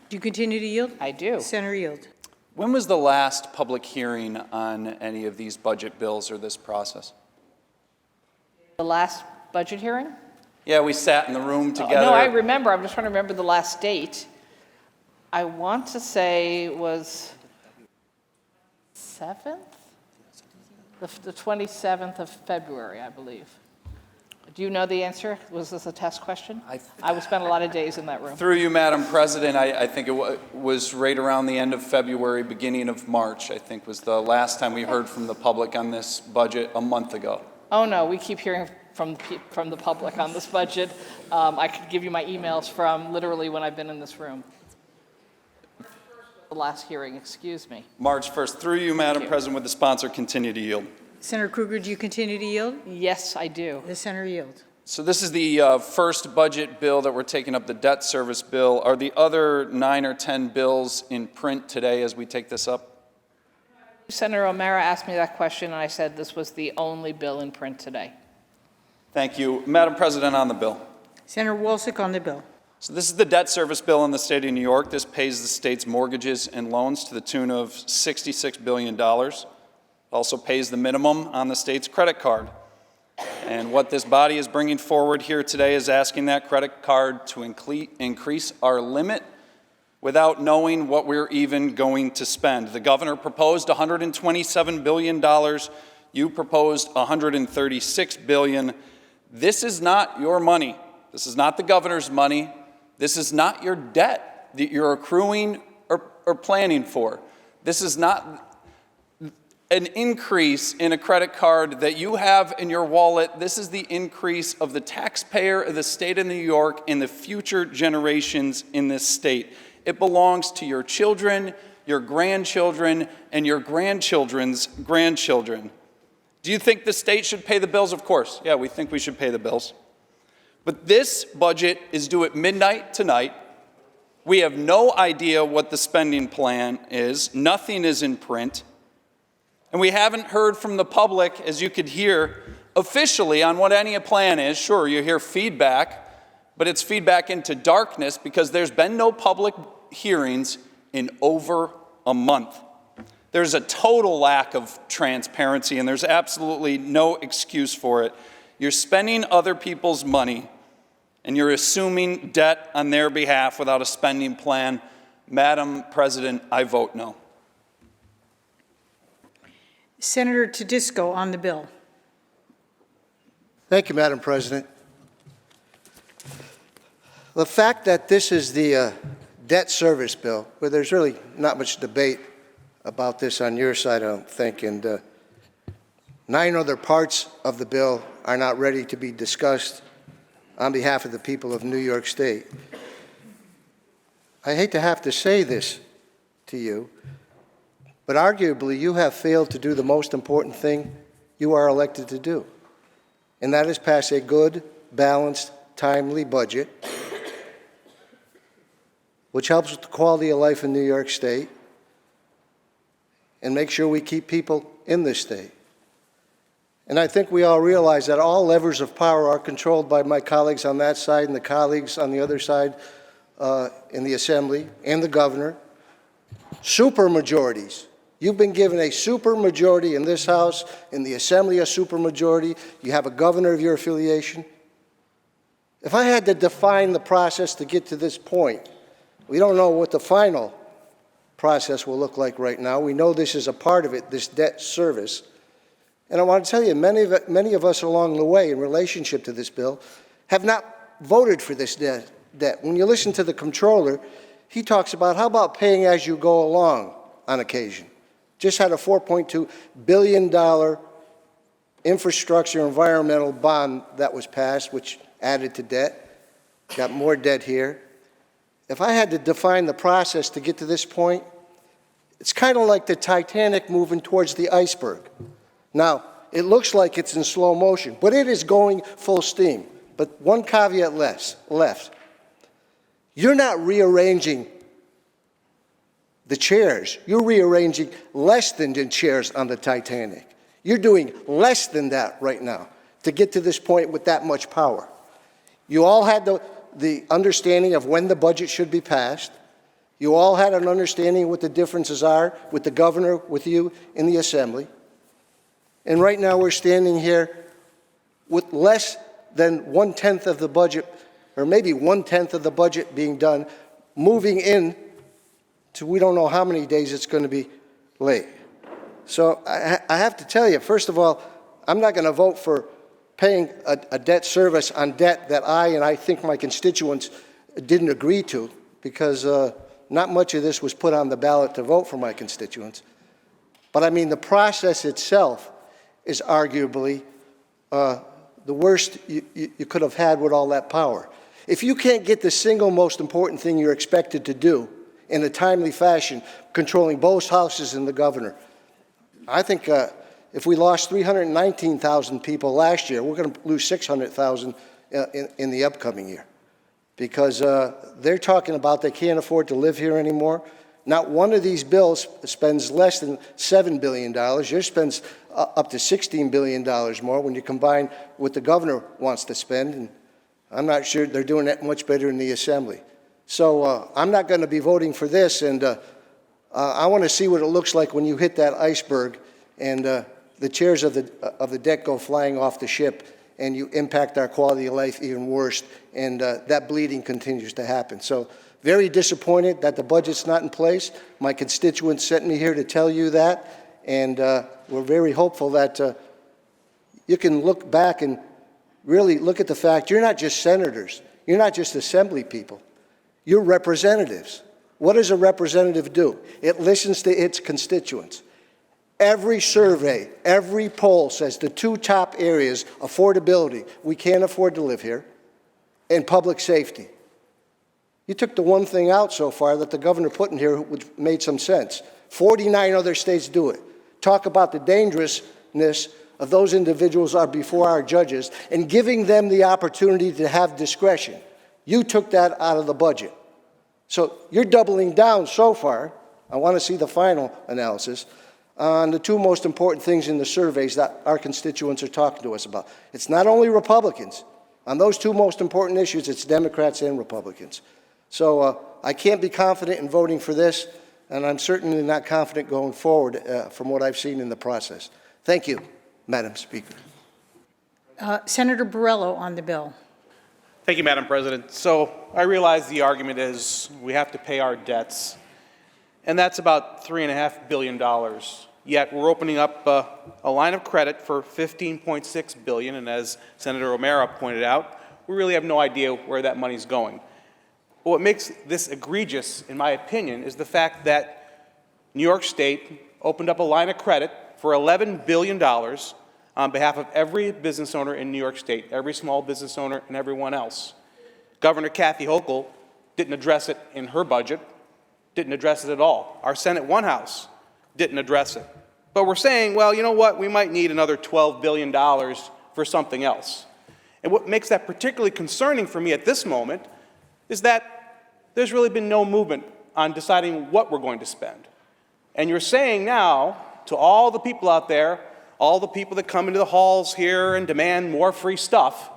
Do you continue to yield? I do. Senator Yield. When was the last public hearing on any of these budget bills or this process? The last budget hearing? Yeah, we sat in the room together. No, I remember. I'm just trying to remember the last date. I want to say it was 7th? The 27th of February, I believe. Do you know the answer? Was this a test question? I would spend a lot of days in that room. Through you, Madam President, I think it was right around the end of February, beginning of March, I think was the last time we heard from the public on this budget a month ago. Oh, no, we keep hearing from the public on this budget. I could give you my emails from literally when I've been in this room. The last hearing, excuse me. March 1st. Through you, Madam President, would the sponsor continue to yield? Senator Krueger, do you continue to yield? Yes, I do. The senator yield. So this is the first budget bill that we're taking up, the debt service bill. Are the other 9 or 10 bills in print today as we take this up? Senator O'Mara asked me that question, and I said this was the only bill in print today. Thank you. Madam President, on the bill. Senator Wolsick on the bill. So this is the debt service bill in the state of New York. This pays the state's mortgages and loans to the tune of $66 billion. It also pays the minimum on the state's credit card. And what this body is bringing forward here today is asking that credit card to increase our limit without knowing what we're even going to spend. The governor proposed $127 billion. You proposed $136 billion. This is not your money. This is not the governor's money. This is not your debt that you're accruing or planning for. This is not an increase in a credit card that you have in your wallet. This is the increase of the taxpayer of the state of New York and the future generations in this state. It belongs to your children, your grandchildren, and your grandchildren's grandchildren. Do you think the state should pay the bills? Of course. Yeah, we think we should pay the bills. But this budget is due at midnight tonight. We have no idea what the spending plan is. Nothing is in print. And we haven't heard from the public, as you could hear, officially on what any plan is. Sure, you hear feedback, but it's feedback into darkness because there's been no public hearings in over a month. There's a total lack of transparency, and there's absolutely no excuse for it. You're spending other people's money, and you're assuming debt on their behalf without a spending plan. Madam President, I vote no. Senator Tedisco on the bill. Thank you, Madam President. The fact that this is the debt service bill, where there's really not much debate about this on your side, I don't think, and 9 other parts of the bill are not ready to be discussed on behalf of the people of New York State. I hate to have to say this to you, but arguably you have failed to do the most important thing you are elected to do, and that is pass a good, balanced, timely budget which helps with the quality of life in New York State and make sure we keep people in this state. And I think we all realize that all levers of power are controlled by my colleagues on that side and the colleagues on the other side in the Assembly and the governor. Supermajorities. You've been given a supermajority in this House, in the Assembly a supermajority. You have a governor of your affiliation. If I had to define the process to get to this point, we don't know what the final process will look like right now. We know this is a part of it, this debt service. And I want to tell you, many of us along the way in relationship to this bill have not voted for this debt. When you listen to the comptroller, he talks about how about paying as you go along on occasion. Just had a $4.2 billion infrastructure environmental bond that was passed, which added to debt. Got more debt here. If I had to define the process to get to this point, it's kind of like the Titanic moving towards the iceberg. Now, it looks like it's in slow motion, but it is going full steam. But one caveat left. You're not rearranging the chairs. You're rearranging less than the chairs on the Titanic. You're doing less than that right now to get to this point with that much power. You all had the understanding of when the budget should be passed. You all had an understanding of what the differences are with the governor, with you in the Assembly. And right now we're standing here with less than 1/10 of the budget, or maybe 1/10 of the budget being done, moving in to we don't know how many days it's going to be late. So I have to tell you, first of all, I'm not going to vote for paying a debt service on debt that I think my constituents didn't agree to, because not much of this was put on the ballot to vote for my constituents. But I mean, the process itself is arguably the worst you could have had with all that power. If you can't get the single most important thing you're expected to do in a timely fashion, controlling both houses and the governor, I think if we lost 319,000 people last year, we're going to lose 600,000 in the upcoming year, because they're talking about they can't afford to live here anymore. Not one of these bills spends less than $7 billion. Yours spends up to $16 billion more when you combine what the governor wants to spend, and I'm not sure they're doing that much better in the Assembly. So I'm not going to be voting for this, and I want to see what it looks like when you hit that iceberg and the chairs of the deck go flying off the ship, and you impact our quality of life even worse, and that bleeding continues to happen. So very disappointed that the budget's not in place. My constituents sent me here to tell you that, and we're very hopeful that you can look back and really look at the fact you're not just senators, you're not just assembly people, you're representatives. What does a representative do? It listens to its constituents. Every survey, every poll says the two top areas, affordability, we can't afford to live here, and public safety. You took the one thing out so far that the governor put in here which made some sense. 49 other states do it. Talk about the dangerousness of those individuals are before our judges and giving them the opportunity to have discretion. You took that out of the budget. So you're doubling down so far. I want to see the final analysis on the two most important things in the surveys that our constituents are talking to us about. It's not only Republicans. On those two most important issues, it's Democrats and Republicans. So I can't be confident in voting for this, and I'm certainly not confident going forward from what I've seen in the process. Thank you, Madam Speaker. Senator Borrello on the bill. Thank you, Madam President. So I realize the argument is we have to pay our debts, and that's about $3.5 billion. Yet we're opening up a line of credit for $15.6 billion, and as Senator O'Mara pointed out, we really have no idea where that money's going. But what makes this egregious, in my opinion, is the fact that New York State opened up a line of credit for $11 billion on behalf of every business owner in New York State, every small business owner and everyone else. Governor Kathy Hochul didn't address it in her budget, didn't address it at all. Our Senate One House didn't address it. But we're saying, well, you know what, we might need another $12 billion for something else. And what makes that particularly concerning for me at this moment is that there's really been no movement on deciding what we're going to spend. And you're saying now to all the people out there, all the people that come into the halls here and demand more free stuff,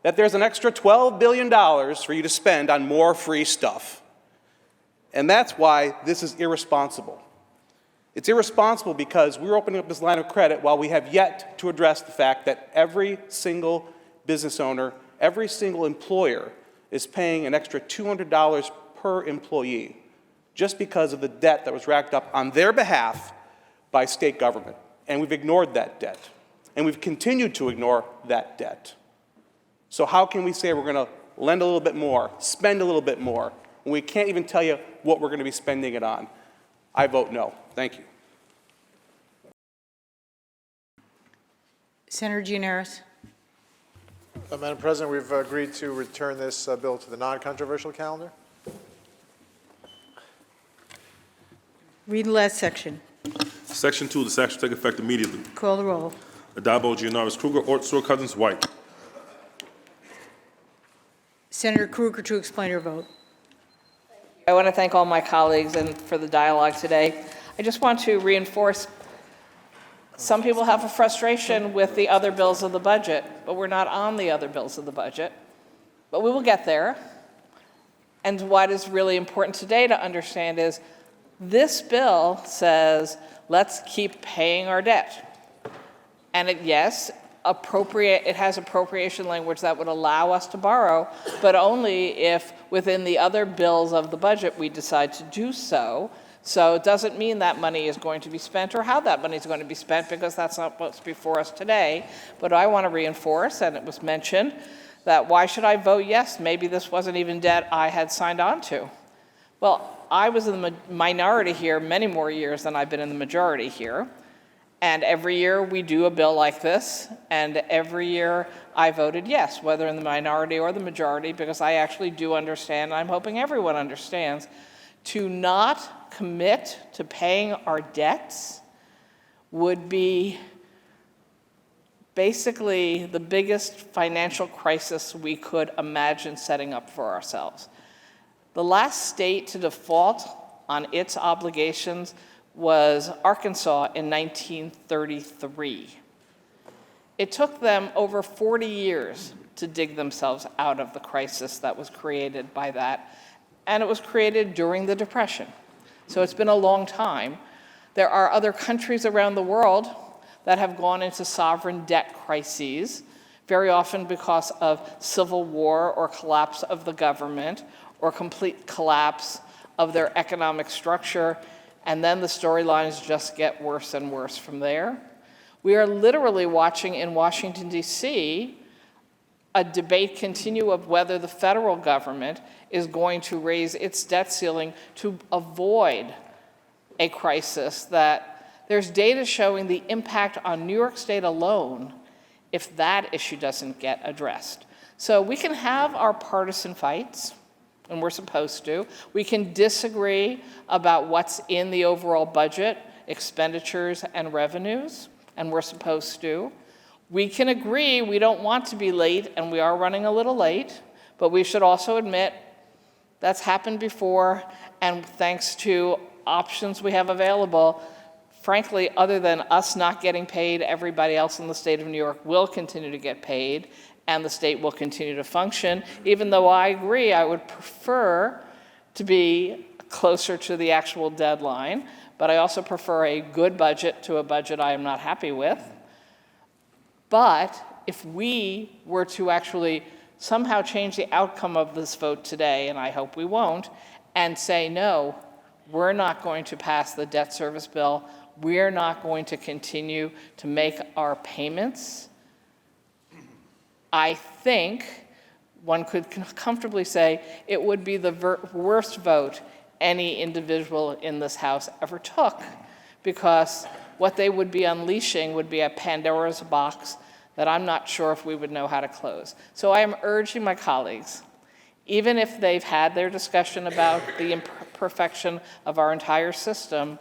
that there's an extra $12 billion for you to spend on more free stuff. And that's why this is irresponsible. It's irresponsible because we're opening up this line of credit while we have yet to address the fact that every single business owner, every single employer is paying an extra $200 per employee just because of the debt that was racked up on their behalf by state government. And we've ignored that debt. And we've continued to ignore that debt. So how can we say we're going to lend a little bit more, spend a little bit more, when we can't even tell you what we're going to be spending it on? I vote no. Thank you. Senator Gianaris. Madam President, we've agreed to return this bill to the non-controversial calendar. Read the last section. Section 2, the statute take effect immediately. Call the roll. Addabbo, Gianaris, Kruger, Ortson, Cousins, White. Senator Kruger to explain her vote. I want to thank all my colleagues and for the dialogue today. I just want to reinforce some people have a frustration with the other bills of the budget, but we're not on the other bills of the budget. But we will get there. And what is really important today to understand is this bill says, let's keep paying our debt. And it has appropriation language that would allow us to borrow, but only if within the other bills of the budget we decide to do so. So it doesn't mean that money is going to be spent or how that money is going to be spent, because that's not what's before us today. But I want to reinforce, and it was mentioned, that why should I vote yes? Maybe this wasn't even debt I had signed on to. Well, I was in the minority here many more years than I've been in the majority here. And every year we do a bill like this, and every year I voted yes, whether in the minority or the majority, because I actually do understand, and I'm hoping everyone understands, to not commit to paying our debts would be basically the biggest financial crisis we could imagine setting up for ourselves. The last state to default on its obligations was Arkansas in 1933. It took them over 40 years to dig themselves out of the crisis that was created by that, and it was created during the Depression. So it's been a long time. There are other countries around the world that have gone into sovereign debt crises, very often because of civil war or collapse of the government or complete collapse of their economic structure, and then the storylines just get worse and worse from there. We are literally watching in Washington, D.C., a debate continue of whether the federal government is going to raise its debt ceiling to avoid a crisis that there's data showing the impact on New York State alone if that issue doesn't get addressed. So we can have our partisan fights, and we're supposed to. We can disagree about what's in the overall budget, expenditures and revenues, and we're supposed to. We can agree we don't want to be late, and we are running a little late, but we should also admit that's happened before, and thanks to options we have available, frankly, other than us not getting paid, everybody else in the state of New York will continue to get paid, and the state will continue to function, even though I agree I would prefer to be closer to the actual deadline, but I also prefer a good budget to a budget I am not happy with. But if we were to actually somehow change the outcome of this vote today, and I hope we won't, and say, no, we're not going to pass the debt service bill, we're not going to continue to make our payments, I think one could comfortably say it would be the worst vote any individual in this House ever took, because what they would be unleashing would be a Pandora's box that I'm not sure if we would know how to close. So I am urging my colleagues, even if they've had their discussion about the imperfection of our entire system,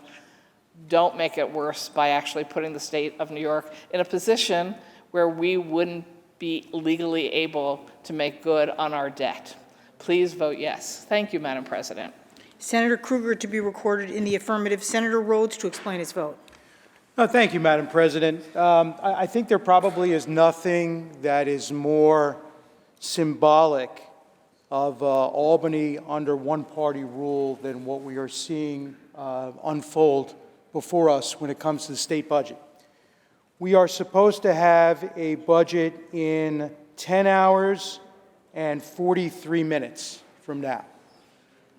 don't make it worse by actually putting the state of New York in a position where we wouldn't be legally able to make good on our debt. Please vote yes. Thank you, Madam President. Senator Krueger to be recorded in the affirmative. Senator Rhodes to explain his vote. Thank you, Madam President. I think there probably is nothing that is more symbolic of Albany under one-party rule than what we are seeing unfold before us when it comes to the state budget. We are supposed to have a budget in 10 hours and 43 minutes from now.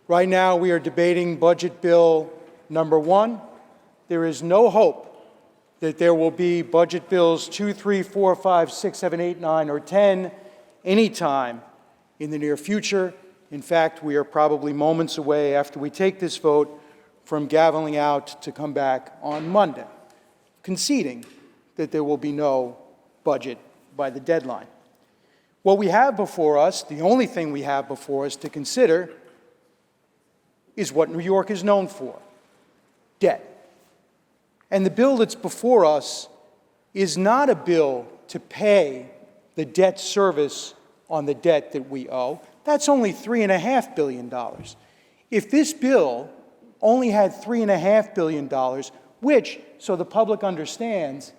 Right now, we are debating Budget Bill number 1. There is no hope that there will be Budget Bills 2, 3, 4, 5, 6, 7, 8, 9, or 10 anytime in the near future. In fact, we are probably moments away after we take this vote from gaveling out to come back on Monday, conceding that there will be no budget by the deadline. What we have before us, the only thing we have before us to consider, is what New York is known for: debt. And the bill that's before us is not a bill to pay the debt service on the debt that we owe. That's only $3.5 billion. If this bill only had $3.5 billion, which, so the public understands,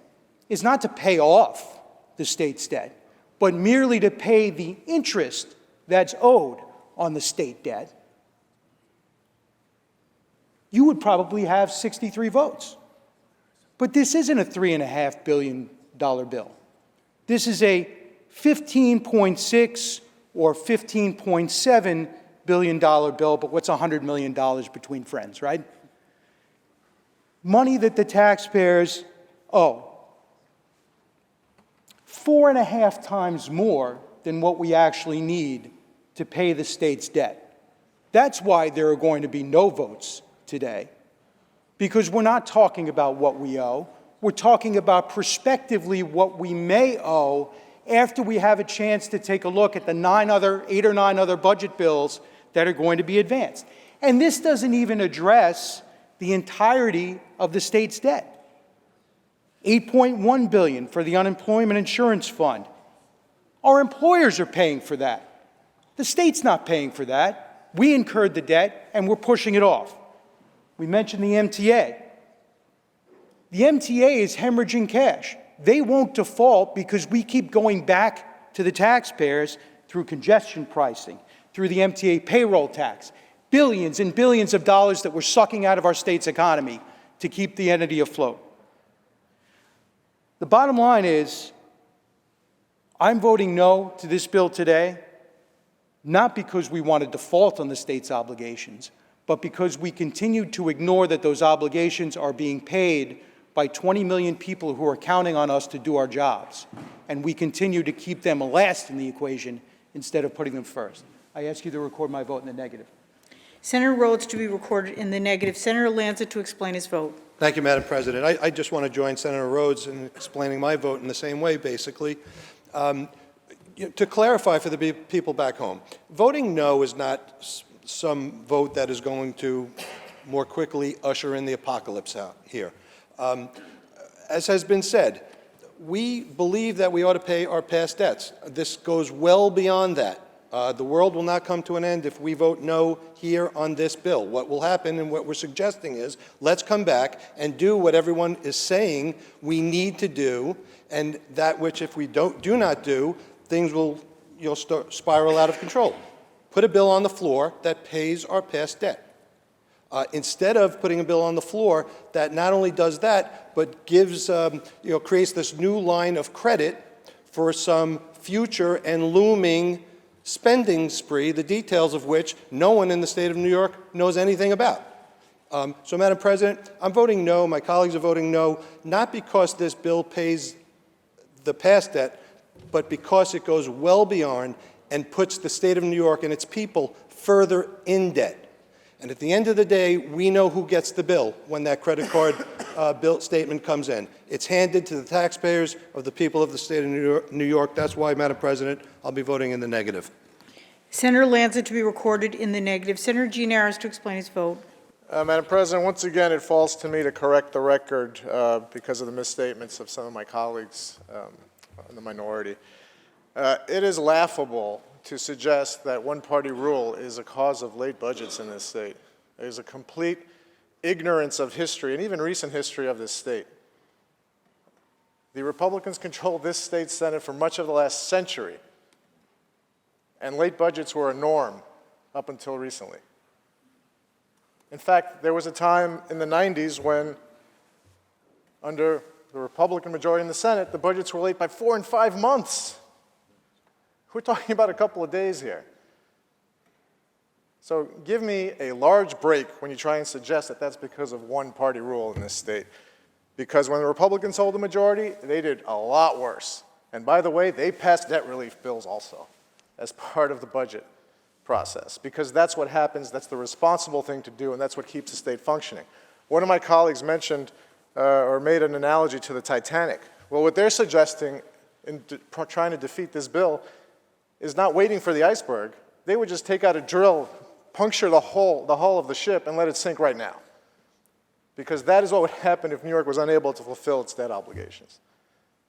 is not to pay off the state's debt, but merely to pay the interest that's owed on the state debt, you would probably have 63 votes. But this isn't a $3.5 billion bill. This is a $15.6 or $15.7 billion bill, but what's $100 million between friends, right? Money that the taxpayers owe. 4.5 times more than what we actually need to pay the state's debt. That's why there are going to be no votes today, because we're not talking about what we owe. We're talking about prospectively what we may owe after we have a chance to take a look at the 8 or 9 other budget bills that are going to be advanced. And this doesn't even address the entirety of the state's debt. $8.1 billion for the Unemployment Insurance Fund. Our employers are paying for that. The state's not paying for that. We incurred the debt, and we're pushing it off. We mentioned the MTA. The MTA is hemorrhaging cash. They won't default because we keep going back to the taxpayers through congestion pricing, through the MTA payroll tax, billions and billions of dollars that we're sucking out of our state's economy to keep the entity afloat. The bottom line is, I'm voting no to this bill today, not because we want to default on the state's obligations, but because we continue to ignore that those obligations are being paid by 20 million people who are counting on us to do our jobs. And we continue to keep them last in the equation instead of putting them first. I ask you to record my vote in the negative. Senator Rhodes to be recorded in the negative. Senator Lanza to explain his vote. Thank you, Madam President. I just want to join Senator Rhodes in explaining my vote in the same way, basically. To clarify for the people back home, voting no is not some vote that is going to more quickly usher in the apocalypse out here. As has been said, we believe that we ought to pay our past debts. This goes well beyond that. The world will not come to an end if we vote no here on this bill. What will happen and what we're suggesting is let's come back and do what everyone is saying we need to do, and that which if we do not do, things will spiral out of control. Put a bill on the floor that pays our past debt. Instead of putting a bill on the floor that not only does that, but gives, creates this new line of credit for some future and looming spending spree, the details of which no one in the state of New York knows anything about. So, Madam President, I'm voting no. My colleagues are voting no, not because this bill pays the past debt, but because it goes well beyond and puts the state of New York and its people further in debt. And at the end of the day, we know who gets the bill when that credit card bill statement comes in. It's handed to the taxpayers of the people of the state of New York. That's why, Madam President, I'll be voting in the negative. Senator Lanza to be recorded in the negative. Senator Gianaris to explain his vote. Madam President, once again, it falls to me to correct the record because of the misstatements of some of my colleagues in the minority. It is laughable to suggest that one-party rule is a cause of late budgets in this state. There's a complete ignorance of history, and even recent history of this state. The Republicans controlled this state Senate for much of the last century, and late budgets were a norm up until recently. In fact, there was a time in the 90s when, under the Republican majority in the Senate, the budgets were late by 4 and 5 months. We're talking about a couple of days here. So give me a large break when you try and suggest that that's because of one-party rule in this state. Because when the Republicans hold the majority, they did a lot worse. And by the way, they passed debt relief bills also as part of the budget process. Because that's what happens, that's the responsible thing to do, and that's what keeps the state functioning. One of my colleagues mentioned or made an analogy to the Titanic. Well, what they're suggesting in trying to defeat this bill is not waiting for the iceberg. They would just take out a drill, puncture the hull of the ship, and let it sink right now. Because that is what would happen if New York was unable to fulfill its debt obligations.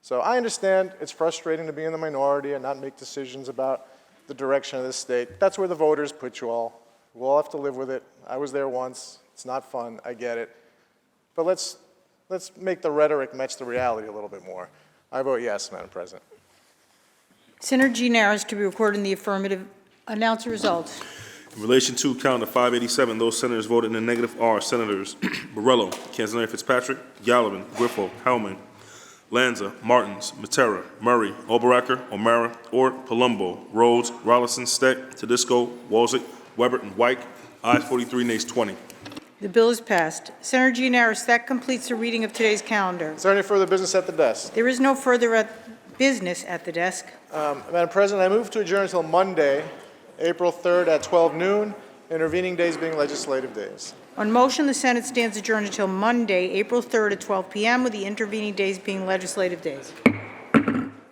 So I understand it's frustrating to be in the minority and not make decisions about the direction of this state. That's where the voters put you all. We'll all have to live with it. I was there once. It's not fun. I get it. But let's make the rhetoric match the reality a little bit more. I vote yes, Madam President. Senator Gianaris to be recorded in the affirmative. Announce the results. In relation to calendar 587, those senators voted in the negative are Senators Borrello, Canzoneri Fitzpatrick, Gallivan, Griffo, Hellman, Lanza, Martins, Matera, Murray, Oberacker, O'Mara, Ort, Palumbo, Rhodes, Rollison, Steck, Tedisco, Walzick, Weber, and White. Ayes 43, nays 20. The bill is passed. Senator Gianaris, that completes the reading of today's calendar. Is there any further business at the desk? There is no further business at the desk. Madam President, I move to adjourn until Monday, April 3rd at 12 noon, intervening days being legislative days. On motion, the Senate stands adjourned until Monday, April 3rd at 12 p.m., with the intervening days being legislative days.